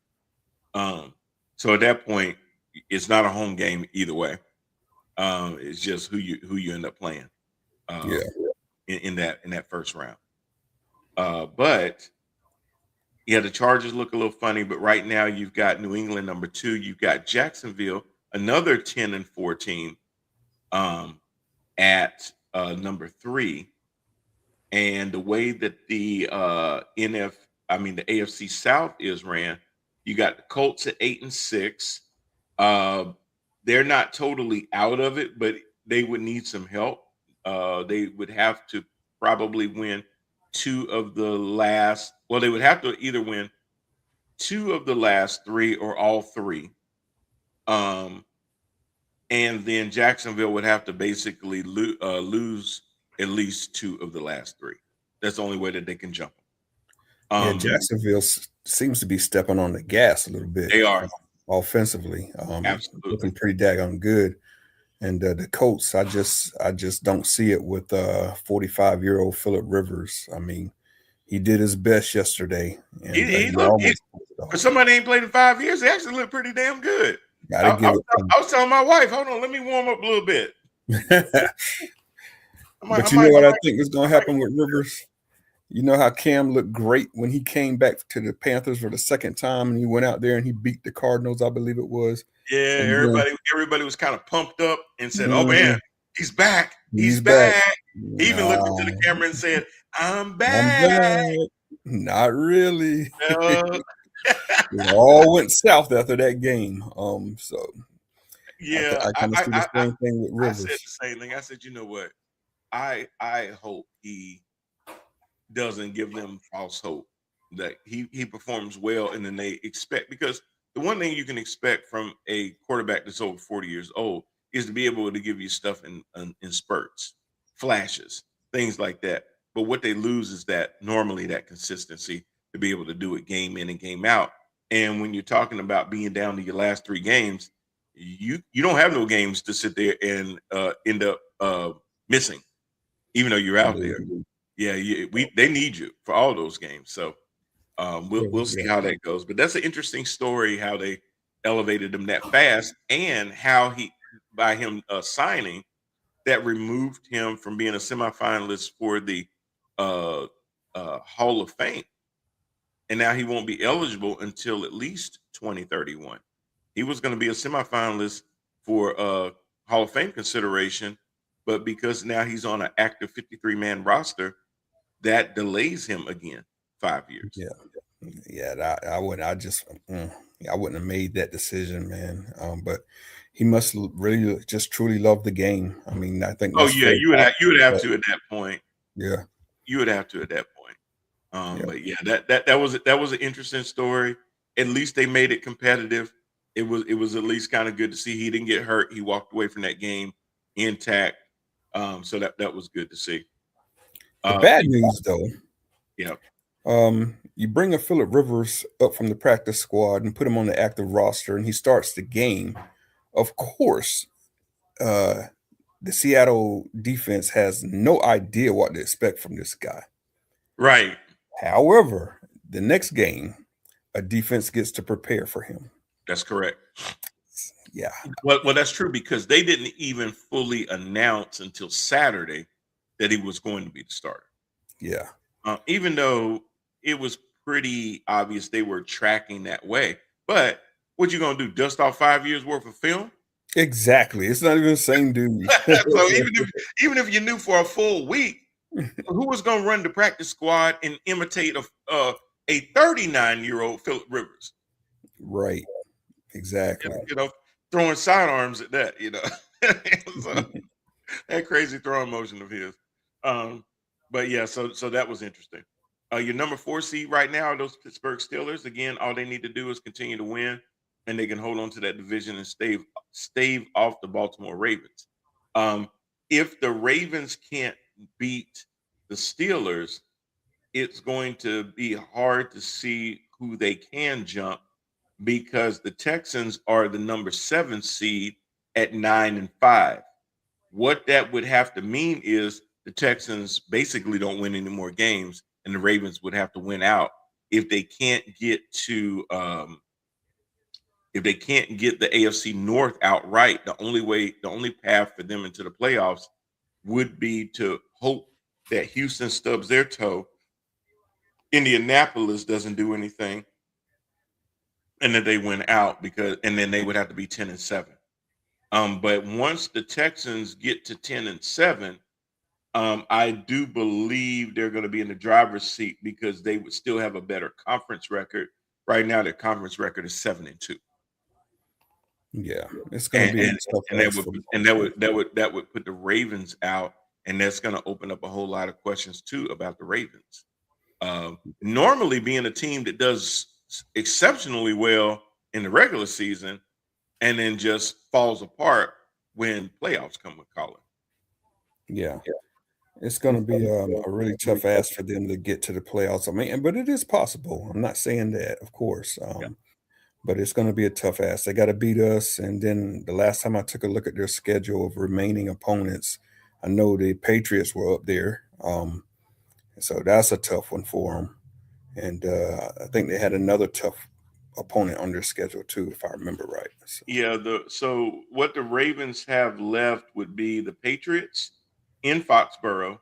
S3: So at that point, it's not a home game either way. It's just who you end up playing. In that first round. But yeah, the Chargers look a little funny, but right now you've got New England number 2, you've got Jacksonville, another 10-14 at number 3. And the way that the the AFC South is ran, you got the Colts at 8-6. They're not totally out of it, but they would need some help. They would have to probably win 2 of the last. Well, they would have to either win 2 of the last 3 or all 3. And then Jacksonville would have to basically lose at least 2 of the last 3. That's the only way that they can jump.
S4: Jacksonville seems to be stepping on the gas a little bit.
S3: They are
S4: offensively,
S3: absolutely
S4: looking pretty daggone good. And the Colts, I just don't see it with 45-year-old Phillip Rivers. I mean, he did his best yesterday. And,
S3: for somebody ain't played in 5 years, he actually looked pretty damn good. I was telling my wife, hold on, let me warm up a little bit.
S4: But you know what I think is going to happen with Rivers? You know how Cam looked great when he came back to the Panthers for the second time, and he went out there and he beat the Cardinals, I believe it was.
S3: Yeah, everybody was kind of pumped up and said, "Oh man, he's back! He's back!" He even looked into the camera and said, "I'm back."
S4: Not really. It all went south after that game. So
S3: yeah,
S4: I kind of see the same thing with Rivers.
S3: I said the same thing. I said, you know what? I hope he doesn't give them false hope that he performs well, and then they expect, because the one thing you can expect from a quarterback that's over 40 years old is to be able to give you stuff in spurts, flashes, things like that. But what they lose is that normally that consistency to be able to do it game in and game out. And when you're talking about being down to your last 3 games, you don't have no games to sit there and end up missing, even though you're out there. Yeah, they need you for all those games. So we'll see how that goes. But that's an interesting story, how they elevated him that fast, and how by him signing, that removed him from being a semifinalist for the Hall of Fame. And now he won't be eligible until at least 2031. He was going to be a semifinalist for Hall of Fame consideration, but because now he's on an active 53-man roster, that delays him again 5 years.
S4: I wouldn't have made that decision, man. But he must really just truly love the game. I mean, I think.
S3: Oh yeah, you would have to at that point.
S4: Yeah,
S3: you would have to at that point. But yeah, that was an interesting story. At least they made it competitive. It was at least kind of good to see he didn't get hurt. He walked away from that game intact. So that was good to see.
S4: The bad news, though.
S3: Yeah.
S4: You bring a Phillip Rivers up from the practice squad and put him on the active roster, and he starts the game. Of course, the Seattle defense has no idea what to expect from this guy.
S3: Right.
S4: However, the next game, a defense gets to prepare for him.
S3: That's correct.
S4: Yeah.
S3: Well, that's true, because they didn't even fully announce until Saturday that he was going to be the starter.
S4: Yeah.
S3: Even though it was pretty obvious they were tracking that way. But what you going to do, dust off 5 years worth of film?
S4: Exactly. It's not even the same dude.
S3: So even if you knew for a full week, who was going to run the practice squad and imitate a 39-year-old Phillip Rivers?
S4: Right. Exactly.
S3: Throwing sidearms at that, So, that crazy throwing motion of his. But yeah, so that was interesting. Your number 4 seed right now are those Pittsburgh Steelers. Again, all they need to do is continue to win, and they can hold on to that division and stave off the Baltimore Ravens. If the Ravens can't beat the Steelers, it's going to be hard to see who they can jump, because the Texans are the number 7 seed at 9-5. What that would have to mean is the Texans basically don't win any more games, and the Ravens would have to win out. If they can't get to if they can't get the AFC North outright, the only path for them into the playoffs would be to hope that Houston stubs their toe Indianapolis doesn't do anything, and then they win out and then they would have to be 10-7. But once the Texans get to 10-7, I do believe they're going to be in the driver's seat because they would still have a better conference record. Right now, their conference record is 7-2.
S4: Yeah, it's going to be a tough
S3: that would put the Ravens out, and that's going to open up a whole lot of questions too about the Ravens. Normally, being a team that does exceptionally well in the regular season, and then just falls apart when playoffs come with calling.
S4: Yeah. It's going to be a really tough ask for them to get to the playoffs. I mean, but it is possible. I'm not saying that, of course. But it's going to be a tough ask. They got to beat us. And then the last time I took a look at their schedule of remaining opponents, I know the Patriots were up there. So that's a tough one for them. And I think they had another tough opponent on their schedule too, if I remember right. So.
S3: Yeah. So what the Ravens have left would be the Patriots in Foxborough.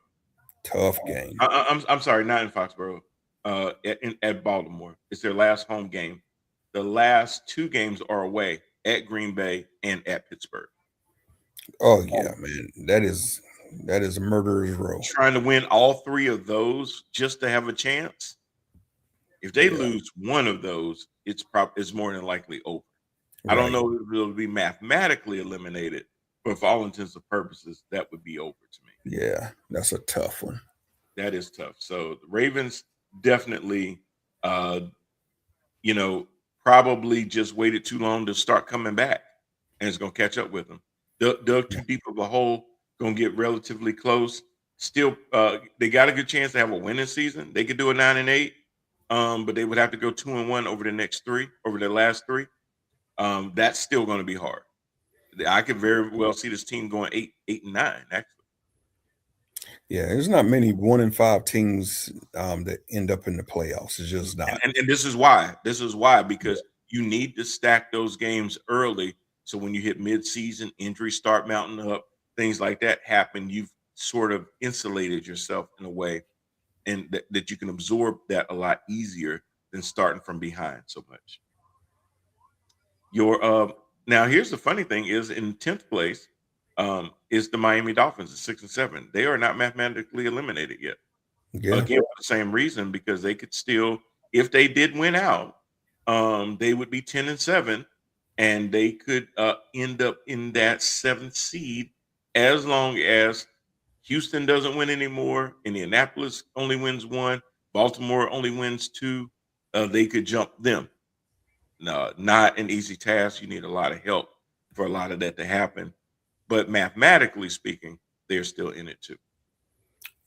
S4: Tough game.
S3: I'm sorry, not in Foxborough. At Baltimore. It's their last home game. The last two games are away at Green Bay and at Pittsburgh.
S4: Oh yeah, man. That is a murderer's row.
S3: Trying to win all three of those just to have a chance. If they lose one of those, it's more than likely over. Right. I don't know if it'll be mathematically eliminated, but for all intents and purposes, that would be over to me.
S4: Yeah, that's a tough one.
S3: That is tough. So the Ravens definitely, probably just waited too long to start coming back, and it's going to catch up with them. Dug too deep of a hole, going to get relatively close. Still, they got a good chance to have a winning season. They could do a 9-8, but they would have to go 2-1 over the last three. That's still going to be hard. I could very well see this team going 8-9, actually.
S4: Yeah, there's not many 1-5 teams that end up in the playoffs. It's just not.
S3: And this is why. Because you need to stack those games early. So when you hit mid-season, injuries start mounting up, things like that happen. You've sort of insulated yourself in a way, and that you can absorb that a lot easier than starting from behind so much. Now here's the funny thing: is in 10th place is the Miami Dolphins at 6-7. They are not mathematically eliminated yet.
S4: Yeah.
S3: Again, for the same reason, because they could still, if they did win out, they would be 10-7, and they could end up in that 7th seed as long as Houston doesn't win anymore, Indianapolis only wins 1, Baltimore only wins 2. They could jump them. No, not an easy task. You need a lot of help for a lot of that to happen. But mathematically speaking, they're still in it too.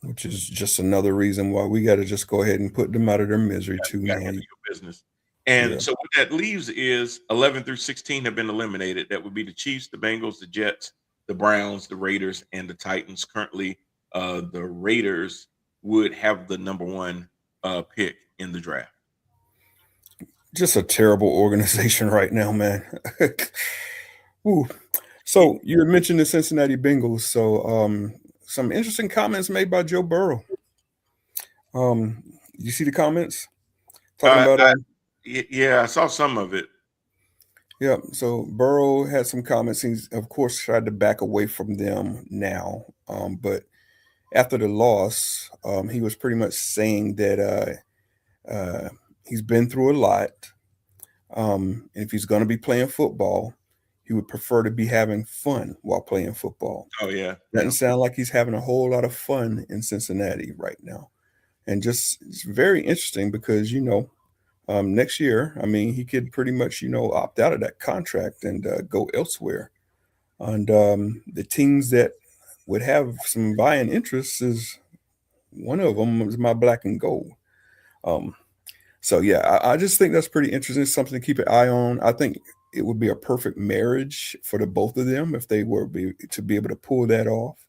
S4: Which is just another reason why we got to just go ahead and put them out of their misery too, man.
S3: Business. And so what that leaves is 11 through 16 have been eliminated. That would be the Chiefs, the Bengals, the Jets, the Browns, the Raiders, and the Titans. Currently, the Raiders would have the number 1 pick in the draft.
S4: Just a terrible organization right now, man. Ooh. So you had mentioned the Cincinnati Bengals. So some interesting comments made by Joe Burrow. You see the comments? Talking about
S3: yeah, I saw some of it.
S4: Yeah. So Burrow had some comments. He's of course tried to back away from them now. But after the loss, he was pretty much saying that he's been through a lot. And if he's going to be playing football, he would prefer to be having fun while playing football.
S3: Oh, yeah.
S4: Doesn't sound like he's having a whole lot of fun in Cincinnati right now. And just it's very interesting because, next year, I mean, he could pretty much, opt out of that contract and go elsewhere. And the teams that would have some buying interests is one of them is my black and gold. So, yeah, I just think that's pretty interesting. Something to keep an eye on. I think it would be a perfect marriage for the both of them if they were to be able to pull that off.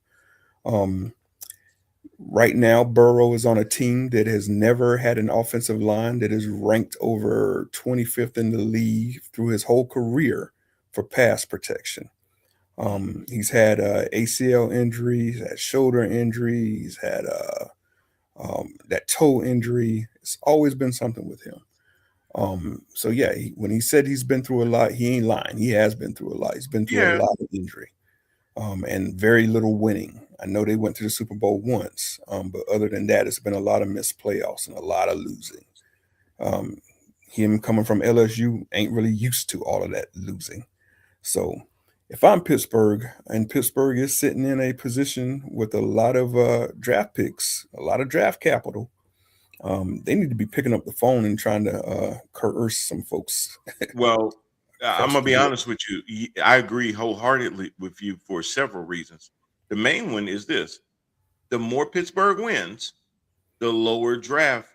S4: Right now, Burrow is on a team that has never had an offensive line that is ranked over 25th in the league through his whole career for pass protection. He's had ACL injury, he's had shoulder injury, he's had that toe injury. It's always been something with him. So yeah, when he said he's been through a lot, he ain't lying. He has been through a lot. He's been through a lot of injury, and very little winning. I know they went to the Super Bowl once, but other than that, it's been a lot of missed playoffs and a lot of losing. Him coming from LSU ain't really used to all of that losing. So if I'm Pittsburgh, and Pittsburgh is sitting in a position with a lot of draft picks, a lot of draft capital, they need to be picking up the phone and trying to coerce some folks.
S3: Well, I'm gonna be honest with you. I agree wholeheartedly with you for several reasons. The main one is this: the more Pittsburgh wins, the lower draft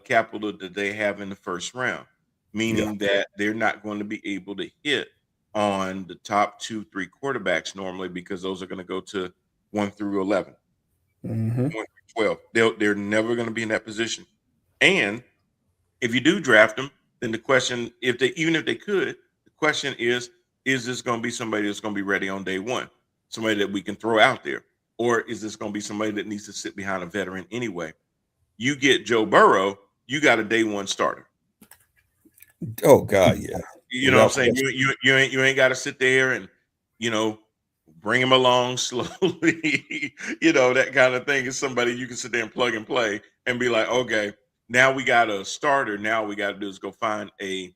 S3: capital that they have in the first round, meaning that they're not going to be able to hit on the top 2-3 quarterbacks normally, because those are going to go to 1 through 11, 1 through 12. They're never going to be in that position. And if you do draft them, then the question, even if they could, the question is this going to be somebody that's going to be ready on day one, somebody that we can throw out there, or is this going to be somebody that needs to sit behind a veteran anyway? You get Joe Burrow, you got a day one starter.
S4: Oh God, yeah.
S3: You know what I'm saying? You ain't got to sit there and, bring him along slowly, that kind of thing. Is somebody you can sit there and plug and play and be like, okay, now we got a starter. Now we got to do is go find a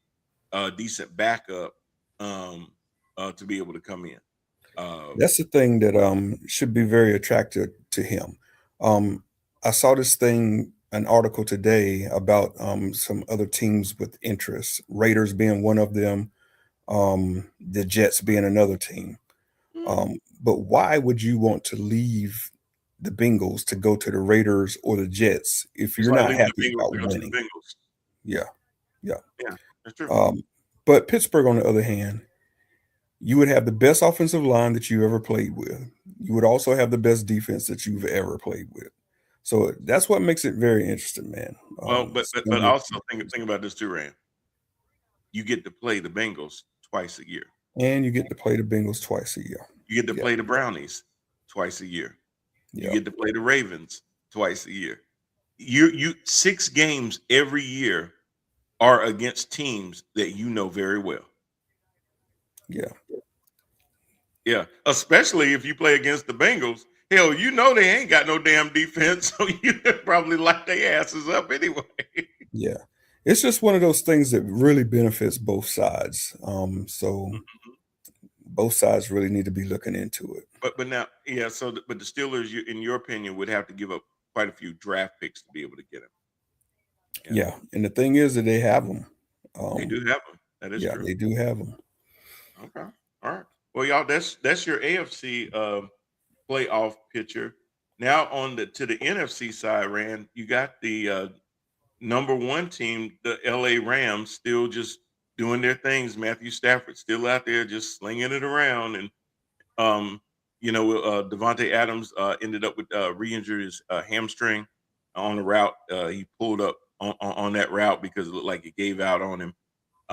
S3: decent backup to be able to come in.
S4: That's the thing that should be very attractive to him. I saw this thing, an article today about some other teams with interest, Raiders being one of them, the Jets being another team. But why would you want to leave the Bengals to go to the Raiders or the Jets if you're not happy about winning? Yeah,
S3: that's true.
S4: But Pittsburgh, on the other hand, you would have the best offensive line that you ever played with. You would also have the best defense that you've ever played with. So that's what makes it very interesting, man.
S3: Well, but also think about this too, Rand. You get to play the Bengals twice a year,
S4: and you get to play the Bengals twice a year.
S3: You get to play the Brownies twice a year. You get to play the Ravens twice a year. You 6 games every year are against teams that you know very well. Yeah. Especially if you play against the Bengals. Hell, they ain't got no damn defense, so you probably light their asses up anyway.
S4: Yeah. It's just one of those things that really benefits both sides. Both sides really need to be looking into it.
S3: But now, but the Steelers, in your opinion, would have to give up quite a few draft picks to be able to get him.
S4: Yeah. And the thing is that they have them.
S3: They do have them. That is true.
S4: They do have them.
S3: Okay. All right. Well, y'all, that's your AFC playoff picture. Now to the NFC side, Rand, you got the number 1 team, the LA Rams, still just doing their things. Matthew Stafford still out there just slinging it around, and Devontae Adams ended up with re-injured his hamstring on the route. He pulled up on that route because it looked like it gave out on him.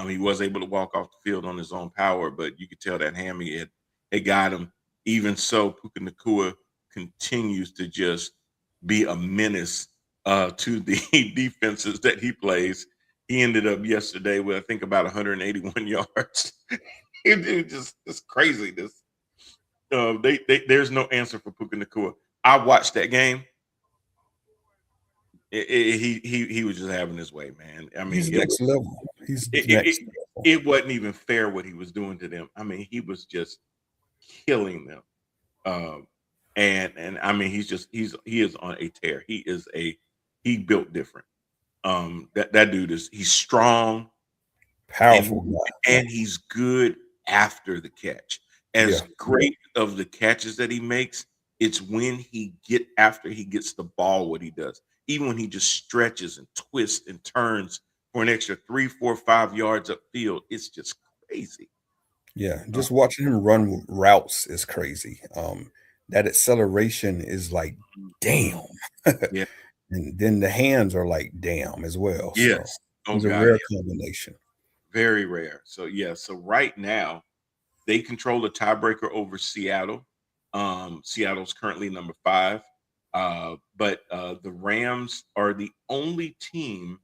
S3: He was able to walk off the field on his own power, but you could tell that hammy it got him. Even so, Puka Nacua continues to just be a menace to the defenses that he plays. He ended up yesterday with, I think, about 181 yards. It's crazy. There's no answer for Puka Nacua. I watched that game. He was just having his way, man. I mean,
S4: he's next level.
S3: It wasn't even fair what he was doing to them. I mean, he was just killing them. And I mean, he is on a tear. He built different. That dude he's strong,
S4: powerful,
S3: and he's good after the catch. As great of the catches that he makes, it's when after he gets the ball, what he does. Even when he just stretches and twists and turns for an extra 3, 4, 5 yards upfield, it's just crazy.
S4: Yeah, just watching him run routes is crazy. That acceleration is like, damn.
S3: Yeah.
S4: And then the hands are like, damn, as well.
S3: Yes.
S4: So it's a rare combination.
S3: Very rare. So, so right now, they control the tiebreaker over Seattle. Seattle's currently number 5. But the Rams are the only team,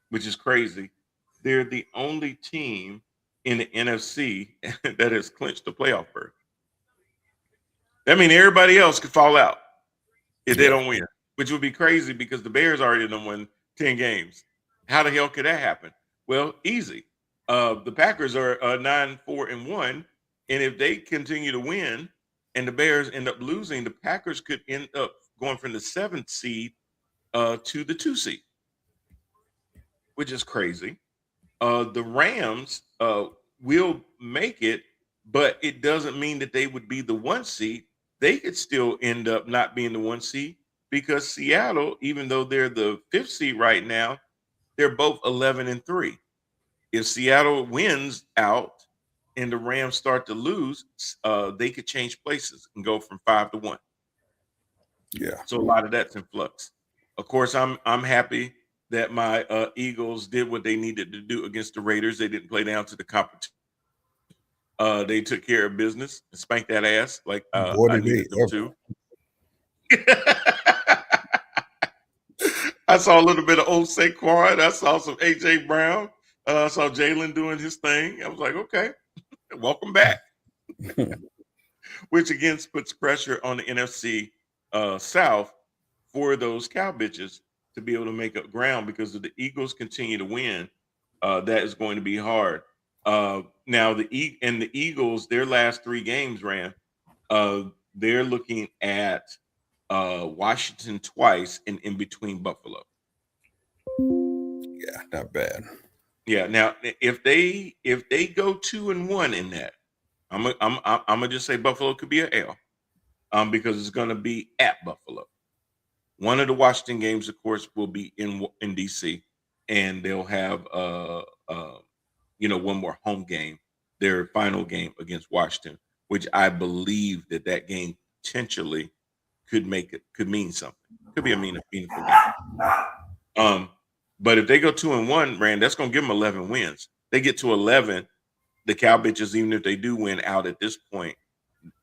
S3: which is crazy. They're the only team in the NFC that has clinched the playoff berth. That means everybody else could fall out if they don't win, which would be crazy because the Bears already done won 10 games. How the hell could that happen? Well, easy. The Packers are 9-4-1, and if they continue to win and the Bears end up losing, the Packers could end up going from the 7th seed to the 2 seed, which is crazy. The Rams will make it, but it doesn't mean that they would be the 1 seed. They could still end up not being the 1 seed because Seattle, even though they're the 5th seed right now, they're both 11-3. If Seattle wins out and the Rams start to lose, they could change places and go from 5-1.
S4: Yeah.
S3: So a lot of that's in flux. Of course, I'm happy that my Eagles did what they needed to do against the Raiders. They didn't play down to the competition. They took care of business and spanked that ass like I needed them to. I saw a little bit of old Saquon. I saw some A.J. Brown. I saw Jalen doing his thing. I was like, okay, welcome back. Which again puts pressure on the NFC South for those cow bitches to be able to make up ground because if the Eagles continue to win, that is going to be hard. Now the Eagles, their last 3 games ran. They're looking at Washington twice and in between Buffalo.
S4: Yeah, not bad.
S3: Yeah. Now, if they go 2-1 in that, I'm gonna just say Buffalo could be an L, because it's gonna be at Buffalo. One of the Washington games, of course, will be in DC, and they'll have one more home game, their final game against Washington, which I believe that game potentially could mean something. Could be a meaningful game. But if they go 2-1, Rand, that's going to give them 11 wins. They get to 11, the cow bitches, even if they do win out at this point,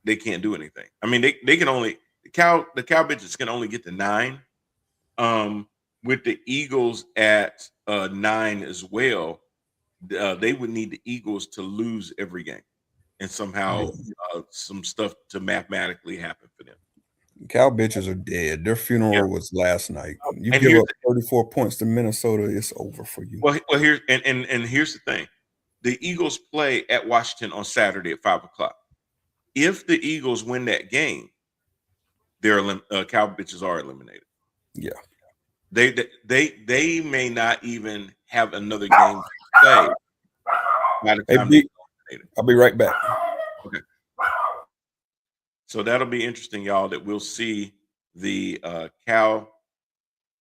S3: they can't do anything. I mean, they can only the cow bitches can only get to 9. With the Eagles at 9 as well, they would need the Eagles to lose every game, and somehow some stuff to mathematically happen for them.
S4: Cow bitches are dead. Their funeral was last night. You give up 34 points to Minnesota, it's over for you.
S3: Well, here's the thing: the Eagles play at Washington on Saturday at 5:00. If the Eagles win that game, their cow bitches are eliminated.
S4: Yeah,
S3: they may not even have another game to play by the time
S4: I'll be right back.
S3: Okay. So that'll be interesting, y'all, that we'll see the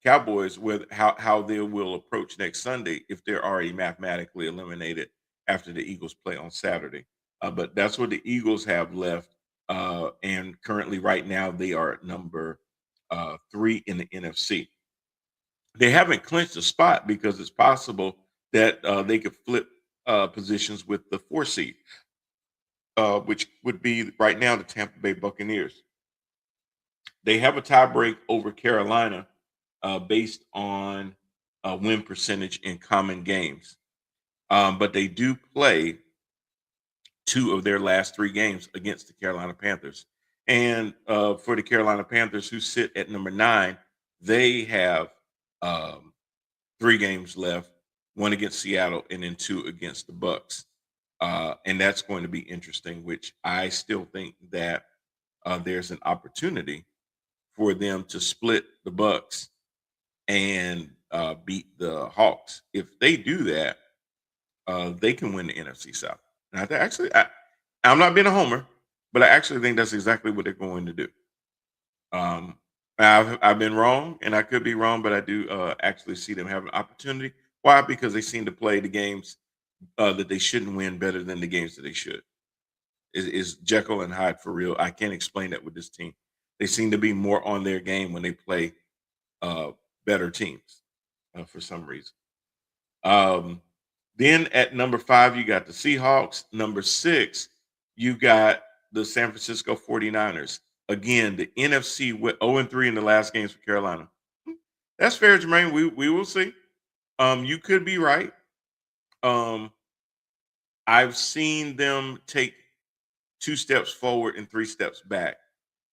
S3: Cowboys with how they will approach next Sunday if they're already mathematically eliminated after the Eagles play on Saturday. But that's what the Eagles have left. And currently right now they are at number 3 in the NFC. They haven't clinched a spot because it's possible that they could flip positions with the 4 seed. Which would be right now the Tampa Bay Buccaneers. They have a tie break over Carolina based on win percentage in common games. But they do play 2 of their last 3 games against the Carolina Panthers. And for the Carolina Panthers, who sit at number 9, they have 3 games left, 1 against Seattle and then 2 against the Bucs. And that's going to be interesting, which I still think that there's an opportunity for them to split the Bucs and beat the Hawks. If they do that, they can win the NFC South. And I'm not being a homer, but I actually think that's exactly what they're going to do. I've been wrong, and I could be wrong, but I do actually see them have an opportunity. Why? Because they seem to play the games that they shouldn't win better than the games that they should. Is Jekyll and Hyde for real? I can't explain that with this team. They seem to be more on their game when they play better teams for some reason. Then at number 5, you got the Seahawks. Number 6, you got the San Francisco 49ers. again, the NFC with 0-3 in the last games for Carolina. That's fair, Jermaine. We will see. You could be right. I've seen them take 2 steps forward and 3 steps back.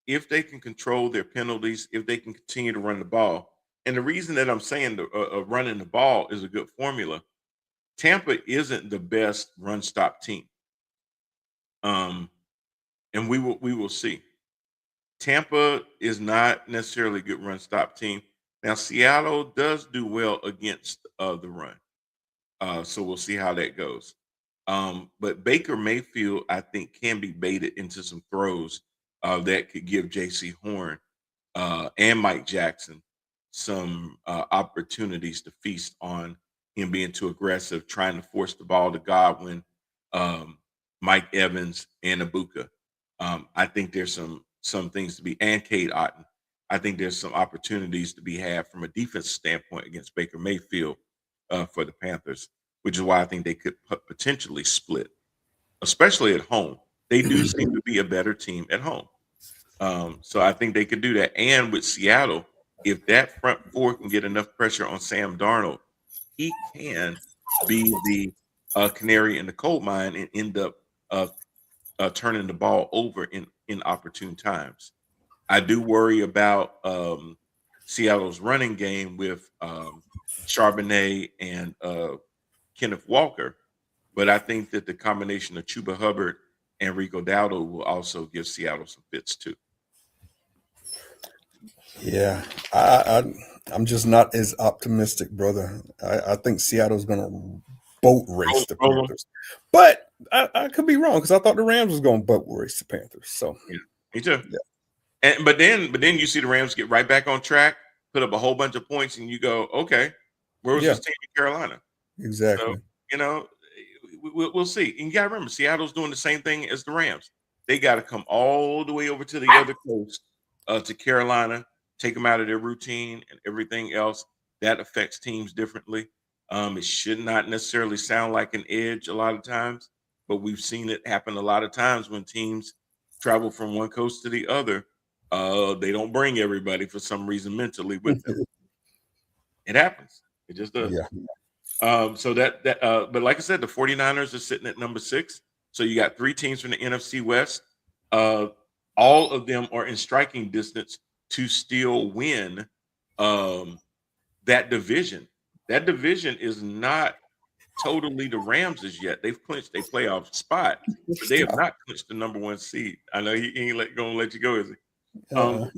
S3: If they can control their penalties, if they can continue to run the ball, and the reason that I'm saying running the ball is a good formula. Tampa isn't the best run stop team, and we will see. Tampa is not necessarily a good run stop team. Now Seattle does do well against the run, so we'll see how that goes. But Baker Mayfield, I think, can be baited into some throws that could give J.C. Horn and Mike Jackson some opportunities to feast on him being too aggressive, trying to force the ball to Godwin, Mike Evans, and Ibuka. I think there's some things to be, and Cade Otton. I think there's some opportunities to be had from a defense standpoint against Baker Mayfield for the Panthers, which is why I think they could potentially split, especially at home. They do seem to be a better team at home. So I think they could do that. And with Seattle, if that front four can get enough pressure on Sam Darnold, he can be the canary in the coal mine and end up turning the ball over in opportune times. I do worry about Seattle's running game with Charbonnet and Kenneth Walker, but I think that the combination of Chuba Hubbard and Rico Dowdle will also give Seattle some fits too.
S4: Yeah, I'm just not as optimistic, brother. I think Seattle's going to boat race the Panthers, but I could be wrong because I thought the Rams was going to boat race the Panthers. So
S3: yeah, me too.
S4: Yeah.
S3: But then you see the Rams get right back on track, put up a whole bunch of points, and you go, okay, where was this team in Carolina?
S4: Exactly.
S3: So, we'll see. And you got to remember, Seattle's doing the same thing as the Rams. They got to come all the way over to the other coast to Carolina, take them out of their routine and everything else. That affects teams differently. It should not necessarily sound like an edge a lot of times, but we've seen it happen a lot of times when teams travel from one coast to the other. They don't bring everybody for some reason mentally with them. It happens. It just does.
S4: Yeah.
S3: So but like I said, the 49ers are sitting at number 6. So you got 3 teams from the NFC West. All of them are in striking distance to still win that division. That division is not totally the Rams as yet. They've clinched a playoff spot, but they have not clinched the number 1 seed. I know he ain't gonna let you go, is he? So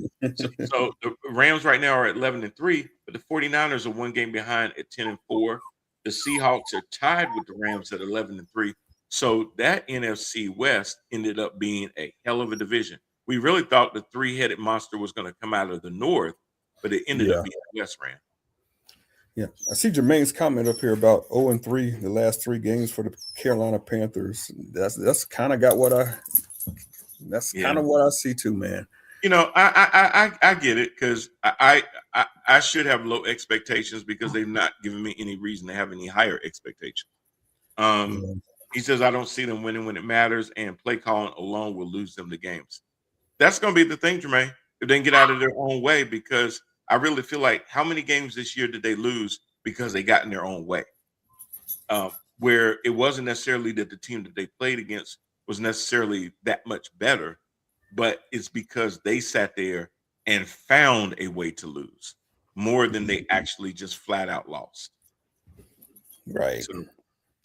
S3: the Rams right now are at 11-3, but the 49ers are 1 game behind at 10-4. The Seahawks are tied with the Rams at 11-3. So that NFC West ended up being a hell of a division. We really thought the 3-headed monster was going to come out of the North, but it ended up being the West, Rand.
S4: Yeah, I see Jermaine's comment up here about 0-3, the last 3 games for the Carolina Panthers. That's kind of got what kind of what I see too, man.
S3: I get it because I should have low expectations because they've not given me any reason to have any higher expectations. He says I don't see them winning when it matters, and play calling alone will lose them the games. That's going to be the thing, Jermaine, if they can get out of their own way, because I really feel like how many games this year did they lose because they got in their own way? Where it wasn't necessarily that the team that they played against was necessarily that much better, but it's because they sat there and found a way to lose more than they actually just flat out lost.
S4: Right.
S3: So,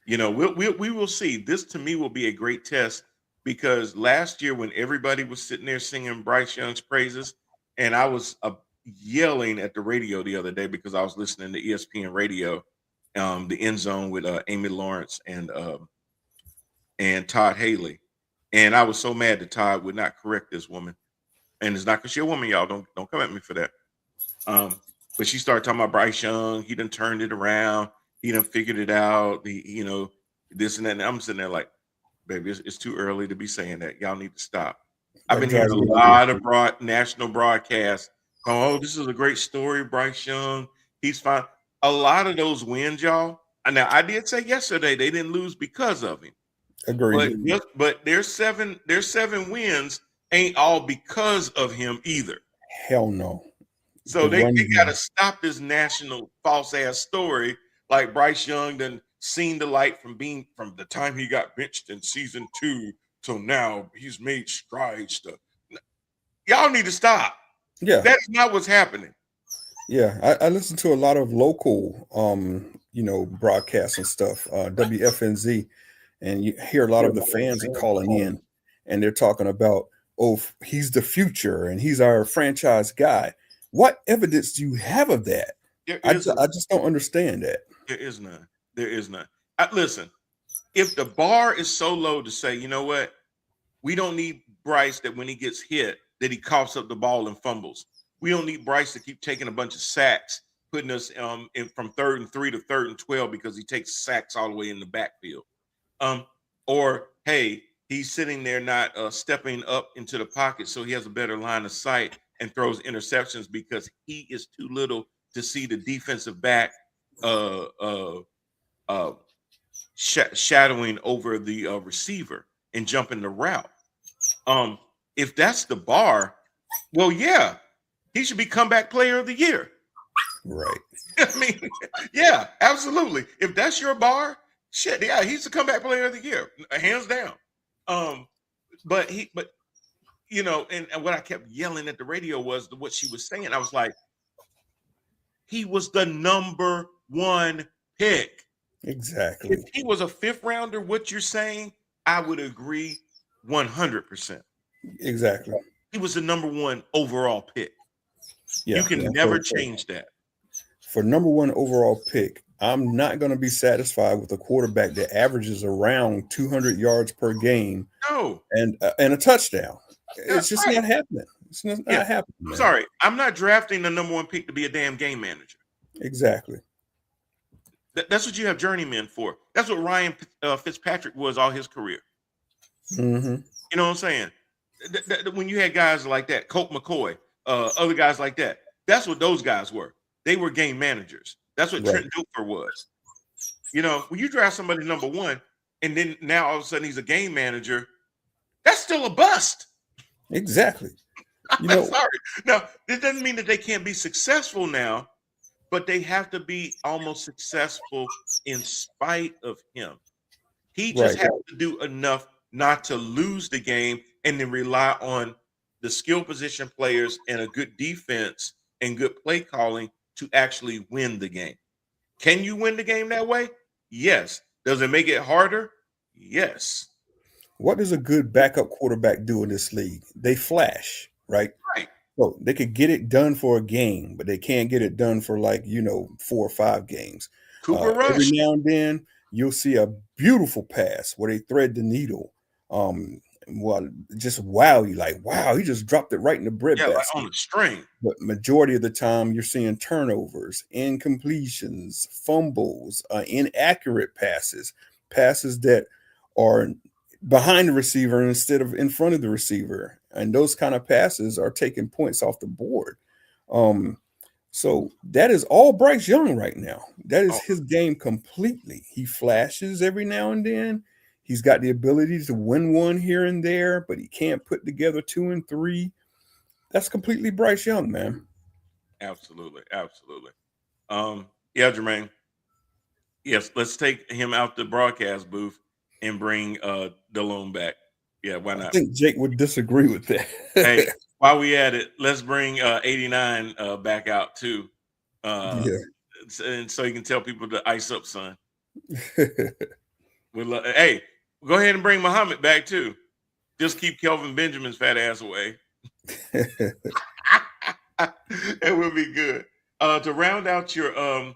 S3: we will see. This to me will be a great test because last year when everybody was sitting there singing Bryce Young's praises, and I was yelling at the radio the other day because I was listening to ESPN radio, the End Zone with Amy Lawrence and Todd Haley. And I was so mad that Todd would not correct this woman. And it's not because she's a woman, y'all. Don't come at me for that. But she started talking about Bryce Young. He done turned it around. He done figured it out. This and that. And I'm sitting there like, baby, it's too early to be saying that. Y'all need to stop. I've been hearing a lot of national broadcasts. Oh, this is a great story, Bryce Young. He's fine. A lot of those wins, y'all. Now, I did say yesterday they didn't lose because of him.
S4: Agreed.
S3: But there's 7 wins ain't all because of him either.
S4: Hell no.
S3: So they got to stop this national false ass story. Like Bryce Young done seen the light from the time he got benched in season 2 till now. He's made strides. Y'all need to stop.
S4: Yeah,
S3: that's not what's happening.
S4: Yeah, I listen to a lot of local, broadcasts and stuff, WFNZ, and you hear a lot of the fans are calling in, and they're talking about, oh, he's the future and he's our franchise guy. What evidence do you have of that? I just don't understand that.
S3: There is none. There is none. Listen, if the bar is so low to say, you know what, we don't need Bryce that when he gets hit, that he coughs up the ball and fumbles. We don't need Bryce to keep taking a bunch of sacks, putting us from 3rd and 3 to 3rd and 12 because he takes sacks all the way in the backfield. Or, hey, he's sitting there not stepping up into the pocket so he has a better line of sight and throws interceptions because he is too little to see the defensive back shadowing over the receiver and jumping the route. If that's the bar, well, yeah, he should be comeback player of the year.
S4: Right.
S3: I mean, yeah, absolutely. If that's your bar, shit, yeah, he's the comeback player of the year, hands down. But you know, and what I kept yelling at the radio was what she was saying. I was like, he was the number 1 pick.
S4: Exactly.
S3: If he was a 5th rounder, what you're saying, I would agree 100%.
S4: Exactly.
S3: He was the number 1 overall pick.
S4: Yeah,
S3: you can never change that.
S4: For number 1 overall pick, I'm not going to be satisfied with a quarterback that averages around 200 yards per game.
S3: No.
S4: And a touchdown. It's just not happening. It's not happening.
S3: I'm sorry. I'm not drafting the number 1 pick to be a damn game manager.
S4: Exactly.
S3: That's what you have journeymen for. That's what Ryan Fitzpatrick was all his career.
S4: Mm-hmm.
S3: You know what I'm saying? When you had guys like that, Colt McCoy, other guys like that, that's what those guys were. They were game managers. That's what Trent Dilfer was. You know, when you draft somebody number 1, and then now all of a sudden he's a game manager, that's still a bust.
S4: Exactly.
S3: You know, sorry. Now, it doesn't mean that they can't be successful now, but they have to be almost successful in spite of him. He just has to do enough not to lose the game and then rely on the skill position players and a good defense and good play calling to actually win the game. Can you win the game that way? Yes. Does it make it harder? Yes.
S4: What does a good backup quarterback do in this league? They flash, right?
S3: Right.
S4: So they could get it done for a game, but they can't get it done for 4 or 5 games.
S3: Cooper Rush.
S4: Every now and then you'll see a beautiful pass where they thread the needle. Just wow, you like, wow, he just dropped it right in the breadbasket.
S3: Like on the string.
S4: But majority of the time you're seeing turnovers, incompletions, fumbles, inaccurate passes that are behind the receiver instead of in front of the receiver. And those kind of passes are taking points off the board. So that is all Bryce Young right now. That is his game completely. He flashes every now and then. He's got the ability to win one here and there, but he can't put together 2 and 3. That's completely Bryce Young, man.
S3: Absolutely. Absolutely. Yeah, Jermaine. Yes, let's take him out the broadcast booth and bring Delhomme back. Yeah, why not?
S4: I think Jake would disagree with that.
S3: Hey, while we at it, let's bring 89 back out too. And so you can tell people to ice up, son. Hey, go ahead and bring Muhammad back too. Just keep Kelvin Benjamin's fat ass away. It will be good. To round out your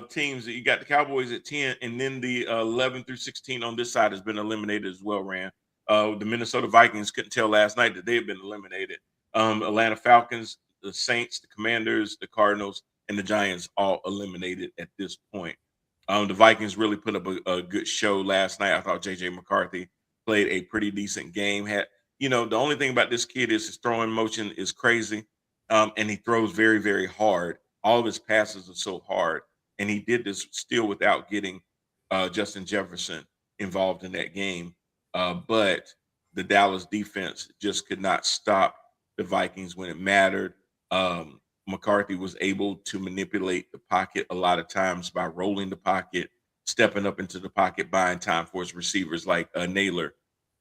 S3: teams, you got the Cowboys at 10, and then the 11 through 16 on this side has been eliminated as well, Rand. The Minnesota Vikings couldn't tell last night that they had been eliminated. Atlanta Falcons, the Saints, the Commanders, the Cardinals, and the Giants all eliminated at this point. The Vikings really put up a good show last night. I thought J.J. McCarthy played a pretty decent game. The only thing about this kid is his throwing motion is crazy, and he throws very, very hard. All of his passes are so hard, and he did this still without getting Justin Jefferson involved in that game. But the Dallas defense just could not stop the Vikings when it mattered. McCarthy was able to manipulate the pocket a lot of times by rolling the pocket, stepping up into the pocket, buying time for his receivers like Naylor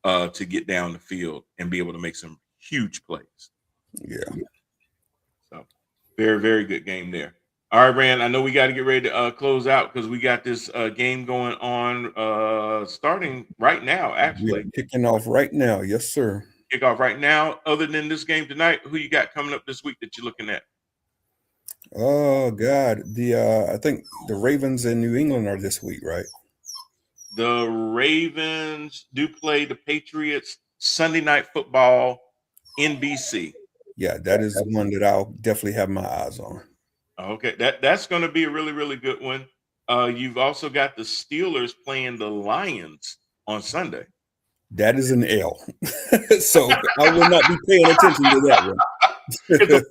S3: to get down the field and be able to make some huge plays.
S4: Yeah.
S3: So very, very good game there. All right, Rand, I know we got to get ready to close out because we got this game going on starting right now, actually.
S4: Yeah, kicking off right now. Yes, sir.
S3: Kick off right now. Other than this game tonight, who you got coming up this week that you're looking at?
S4: Oh, God. I think the Ravens in New England are this week, right?
S3: The Ravens do play the Patriots Sunday Night Football, NBC.
S4: Yeah, that is the one that I'll definitely have my eyes on.
S3: Okay, that's going to be a really, really good one. You've also got the Steelers playing the Lions on Sunday.
S4: That is an L. So I will not be paying attention to that one.
S3: It's a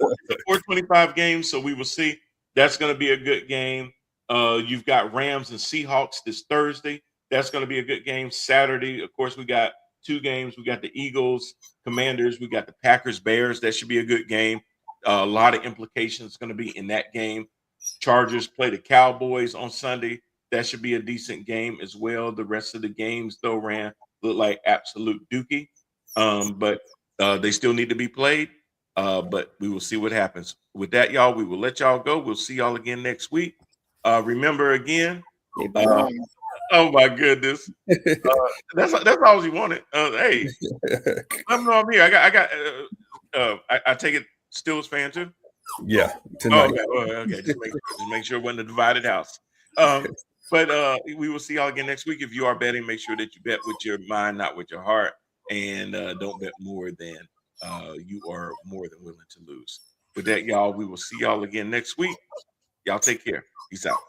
S3: 425 game, so we will see. That's going to be a good game. You've got Rams and Seahawks this Thursday. That's going to be a good game. Saturday, of course, we got two games. We got the Eagles, Commanders. We got the Packers, Bears. That should be a good game. A lot of implications going to be in that game. Chargers play the Cowboys on Sunday. That should be a decent game as well. The rest of the games, though, Rand, look like absolute dookie. But they still need to be played. But we will see what happens. With that, y'all, we will let y'all go. We'll see y'all again next week. Remember again. Oh my goodness. That's all you wanted. Hey, let me know I'm here. I take it Steelers fan too.
S4: Yeah, tonight.
S3: Okay. Just make sure it wasn't a divided house. But we will see y'all again next week. If you are betting, make sure that you bet with your mind, not with your heart, and don't bet more than you are more than willing to lose. With that, y'all, we will see y'all again next week. Y'all take care. Peace out.